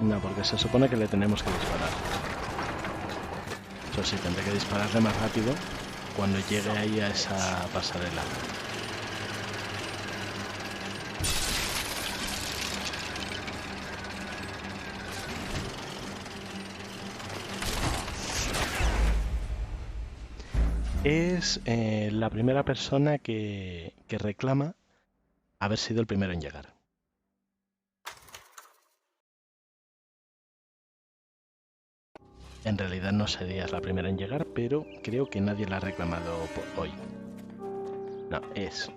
No, porque se supone que le tenemos que disparar. Eso sí, tendré que dispararle más rápido cuando llegue ahí a esa pasarela. Es la primera persona que reclama haber sido el primero en llegar. En realidad no serías la primera en llegar, pero creo que nadie la ha reclamado hoy. No, es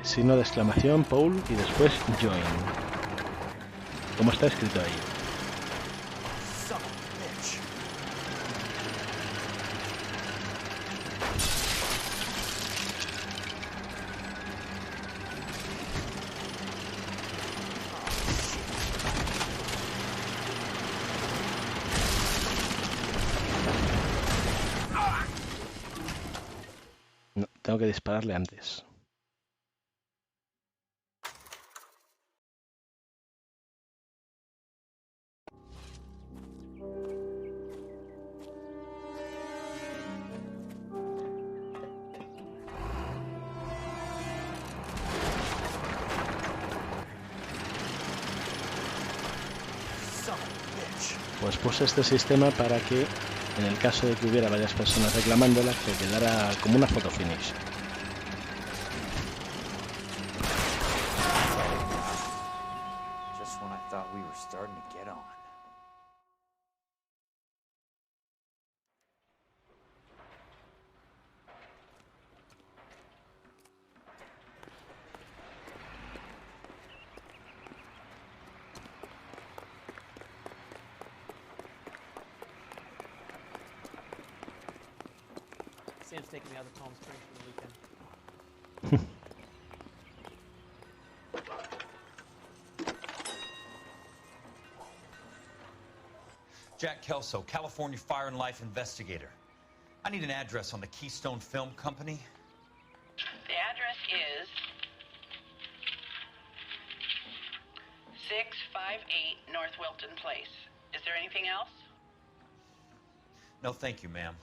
signo de exclamación, Paul, y después join. ¿Cómo está escrito ahí? No, tengo que dispararle antes. Pues puse este sistema para que, en el caso de que hubiera varias personas reclamándola, que quedara como una foto finish. Just when I thought we were starting to get on. Sam's taking me out of Palm Springs for the weekend. Jack Kelso, California Fire and Life investigator. I need an address on the Keystone Film Company. The address is 658 North Wilton Place. Is there anything else? No, thank you, ma'am.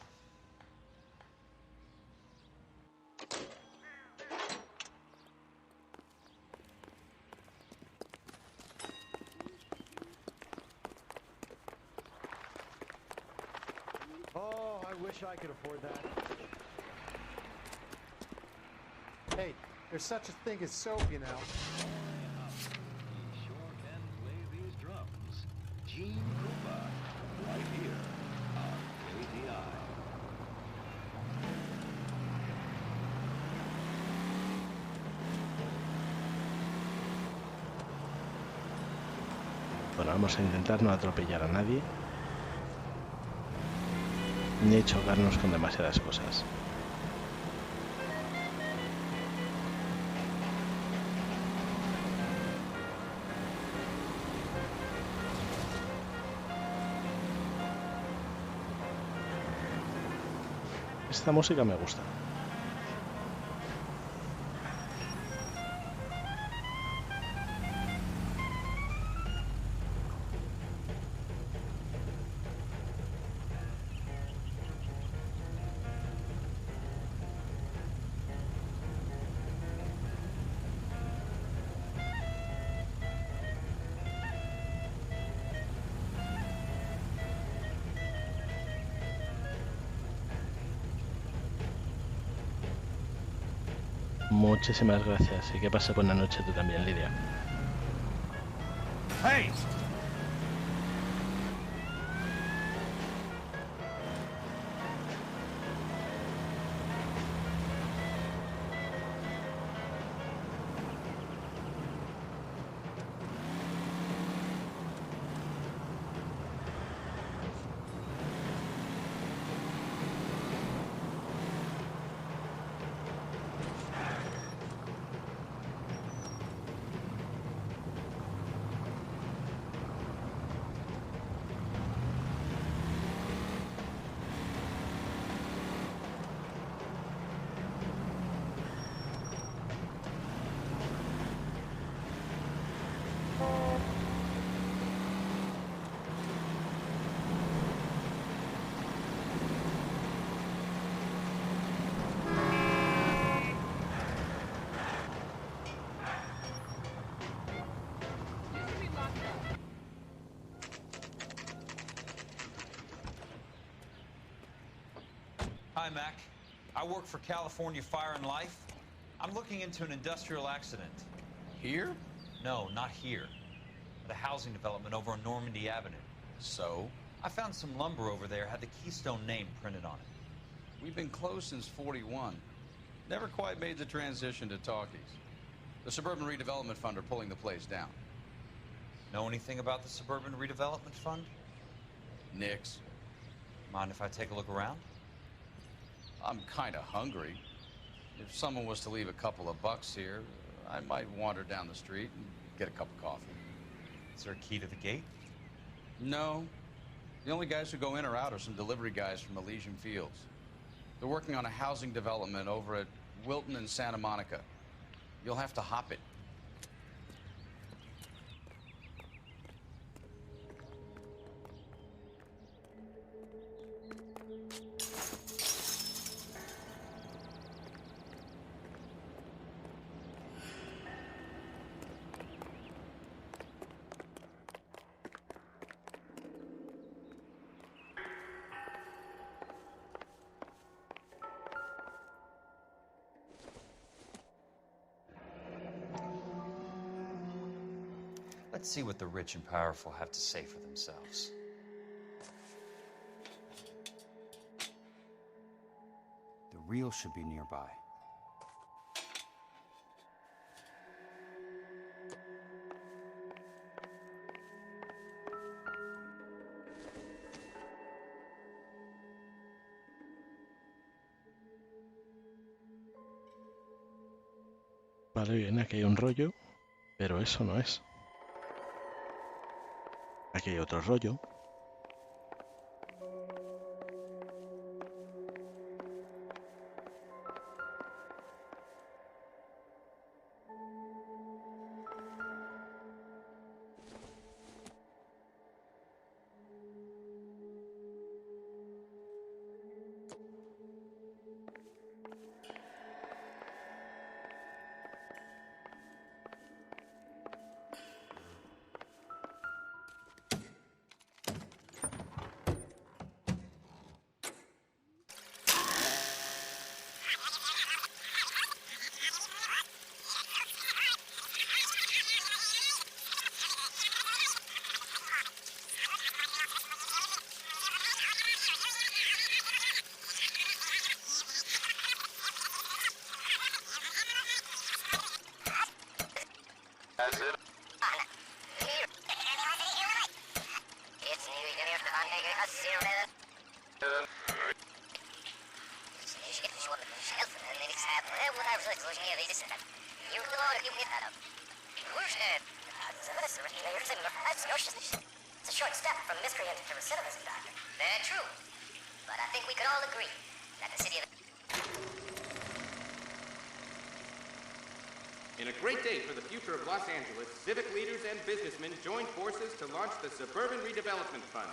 Oh, I wish I could afford that. Hey, there's such a thing as soap, you know. He sure can play these drums. Gene Krupa, right here on KDI. Bueno, vamos a intentar no atropellar a nadie, ni chocarnos con demasiadas cosas. Esta música me gusta. Muchísimas gracias y que pase buena noche tú también, Lidia. Hey! Hi, Mac. I work for California Fire and Life. I'm looking into an industrial accident. Here? No, not here. At a housing development over on Normandy Avenue. So? I found some lumber over there, had the Keystone name printed on it. We've been closed since 41. Never quite made the transition to talkies. The Suburban Redevelopment Fund are pulling the place down. Know anything about the Suburban Redevelopment Fund? Nix. Mind if I take a look around? I'm kind of hungry. If someone was to leave a couple of bucks here, I might wander down the street and get a cup of coffee. Is there a key to the gate? No. The only guys who go in or out are some delivery guys from Elysian Fields. They're working on a housing development over at Wilton and Santa Monica. You'll have to hop it. Let's see what the rich and powerful have to say for themselves. The reel should be nearby. Vale, bien, aquí hay un rollo, pero eso no es. Aquí hay otro rollo. It's a short step from miscreant to recidivism, Doctor. Very true. But I think we could all agree that the city of... In a great day for the future of Los Angeles, civic leaders and businessmen joined forces to launch the Suburban Redevelopment Fund.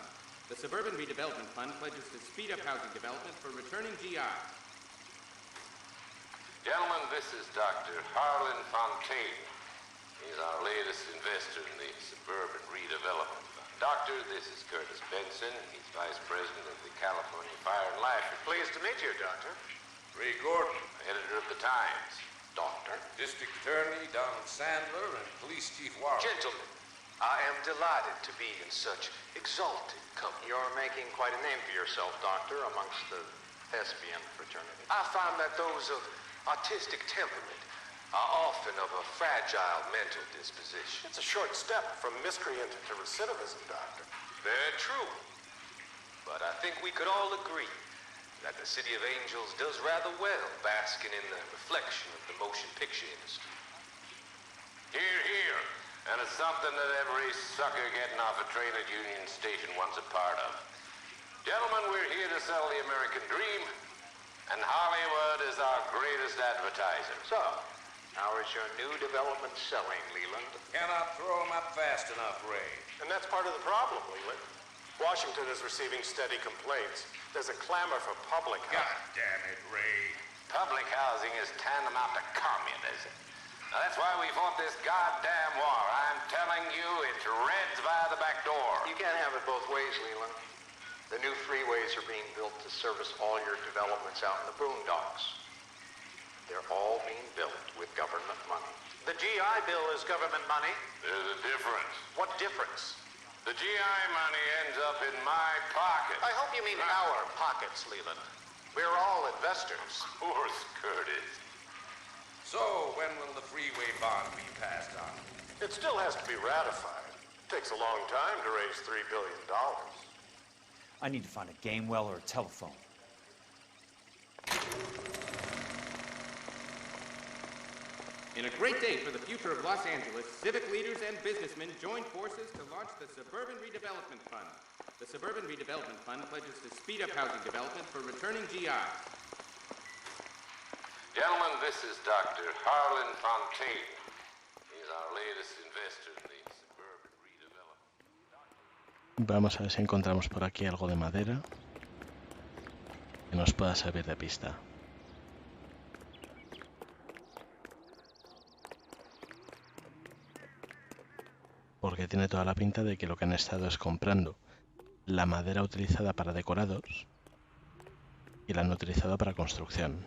The Suburban Redevelopment Fund pledges to speed up housing development for returning GI. Gentlemen, this is Dr. Harlan Fontaine. He's our latest investor in the Suburban Redevelopment Fund. Doctor, this is Curtis Benson. He's Vice President of the California Fire and Life. Pleased to meet you, Doctor. Ray Gordon, editor of the Times. Doctor? District Attorney Donald Sandler and Police Chief Warren. Gentlemen, I am delighted to be in such exalted company. You're making quite a name for yourself, Doctor, amongst the thespian fraternity. I find that those of artistic temperament are often of a fragile mental disposition. It's a short step from miscreant to recidivism, Doctor. Very true. But I think we could all agree that the City of Angels does rather well basking in the reflection of the motion picture industry. Hear, hear. And it's something that every sucker getting off a train at Union Station wants a part of. Gentlemen, we're here to sell the American dream, and Hollywood is our greatest advertiser. So, how is your new development selling, Leland? Cannot throw 'em up fast enough, Ray. And that's part of the problem, Leland. Washington is receiving steady complaints. There's a clamor for public God damn it, Ray. Public housing is tantamount to communism. Now, that's why we fought this goddamn war. I'm telling you, it's Reds via the back door. You can't have it both ways, Leland. The new freeways are being built to service all your developments out in the boondocks. They're all being built with government money. The GI Bill is government money. There's a difference. What difference? The GI money ends up in my pocket. I hope you mean our pockets, Leland. We're all investors. Of course, Curtis. So, when will the freeway bond be passed on? It still has to be ratified. It takes a long time to raise $3 billion. I need to find a game well or a telephone. In a great day for the future of Los Angeles, civic leaders and businessmen joined forces to launch the Suburban Redevelopment Fund. The Suburban Redevelopment Fund pledges to speed up housing development for returning GIs. Gentlemen, this is Dr. Harlan Fontaine. He's our latest investor in the Suburban Redevelopment. Vamos a ver si encontramos por aquí algo de madera que nos pueda servir de pista. Porque tiene toda la pinta de que lo que han estado es comprando la madera utilizada para decorados y la han utilizado para construcción.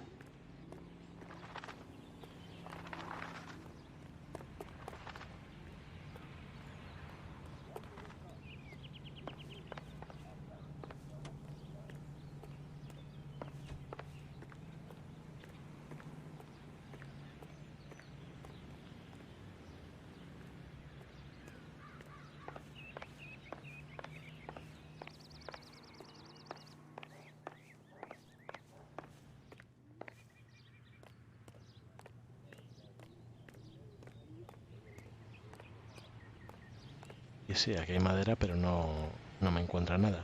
Y sí, aquí hay madera, pero no me encuentra nada.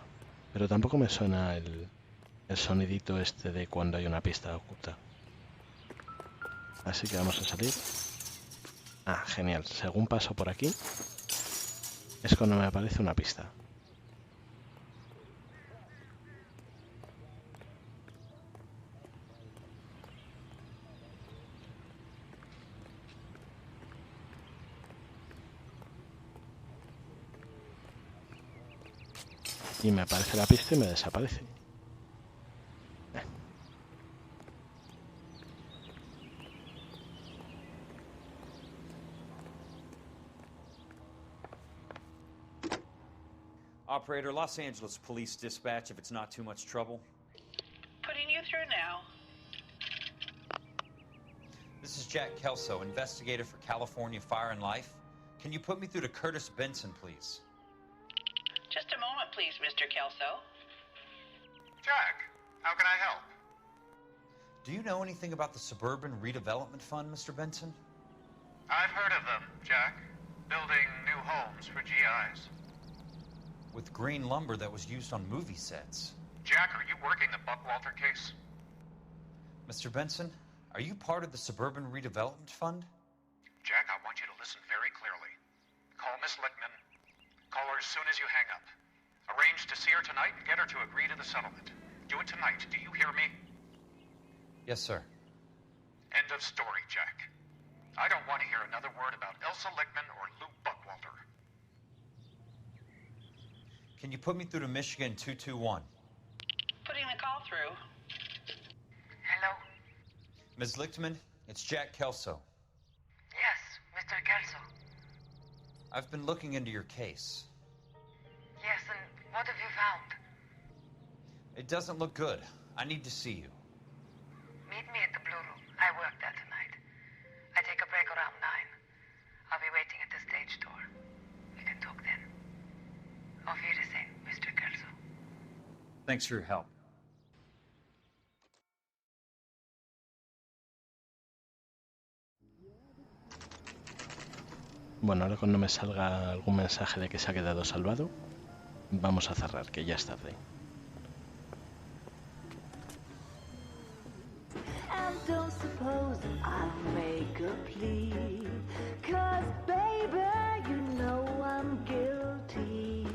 Pero tampoco me suena el sonidito este de cuando hay una pista oculta. Así que vamos a salir. Ah, genial. Según paso por aquí, es cuando me aparece una pista. Y me aparece la pista y me desaparece. Operator, Los Angeles Police Dispatch, if it's not too much trouble. Putting you through now. This is Jack Kelso, investigator for California Fire and Life. Can you put me through to Curtis Benson, please? Just a moment, please, Mr. Kelso. Jack, how can I help? Do you know anything about the Suburban Redevelopment Fund, Mr. Benson? I've heard of them, Jack. Building new homes for GIs. With green lumber that was used on movie sets. Jack, are you working the Buckwalter case? Mr. Benson, are you part of the Suburban Redevelopment Fund? Jack, I want you to listen very clearly. Call Miss Lickman. Call her as soon as you hang up. Arrange to see her tonight and get her to agree to the settlement. Do it tonight. Do you hear me? Yes, sir. End of story, Jack. I don't want to hear another word about Elsa Lickman or Lou Buckwalter. Can you put me through to Michigan 221? Putting the call through. Hello? Ms. Lichtman, It's Jack Kelso. Yes, Mr. Kelso. I've been looking into your case. Yes, and what have you found? It doesn't look good. I need to see you. Meet me at the Blue Room. I work there tonight. I take a break around 9. I'll be waiting at the stage door. We can talk then. Auf Wiedersehen, Mr. Kelso. Thanks for your help. Bueno, ahora cuando me salga algún mensaje de que se ha quedado salvado, vamos a cerrar, que ya es tarde. And don't suppose I'll make a plea, 'cause baby, you know I'm guilty.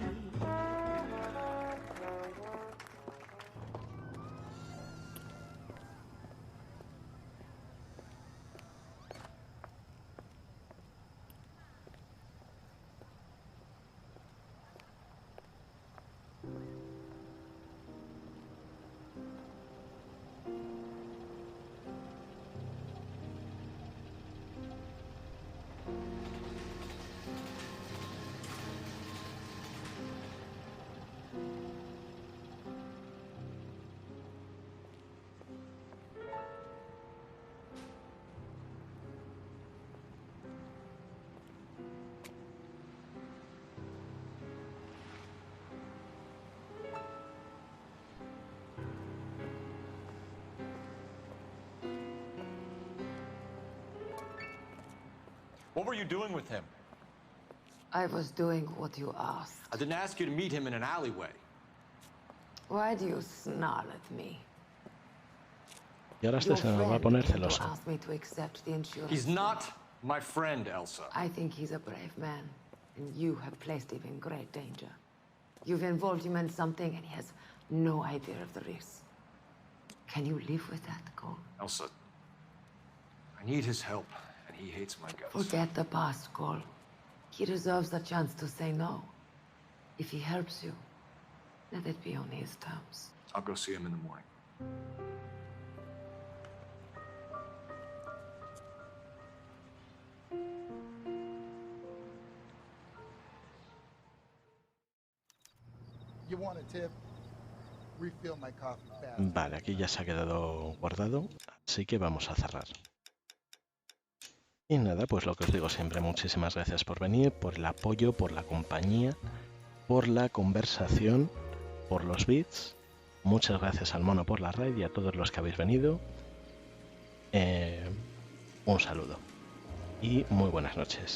What were you doing with him? I was doing what you asked. I didn't ask you to meet him in an alleyway. Why do you snarl at me? Y ahora Your este se me va a friend poner came to celoso. ask me to accept the insurance. He's not my friend, Elsa. I think he's a brave man, and you have placed him in great danger. You've involved him in something, and he has no idea of the risk. Can you live with that, Cole? Elsa, I need his help, and he hates my guts. Forget the past, Cole. He deserves the chance to say no. If he helps you, let it be on his terms. I'll go see him in the morning. You want a tip? Refill my coffee fast. Vale, aquí ya se ha quedado guardado, así que vamos a cerrar. Y nada, pues lo que os digo siempre, muchísimas gracias por venir, por el apoyo, por la compañía, por la conversación, por los bits. Muchas gracias al mono por la raid y a todos los que habéis venido. Un saludo y muy buenas noches.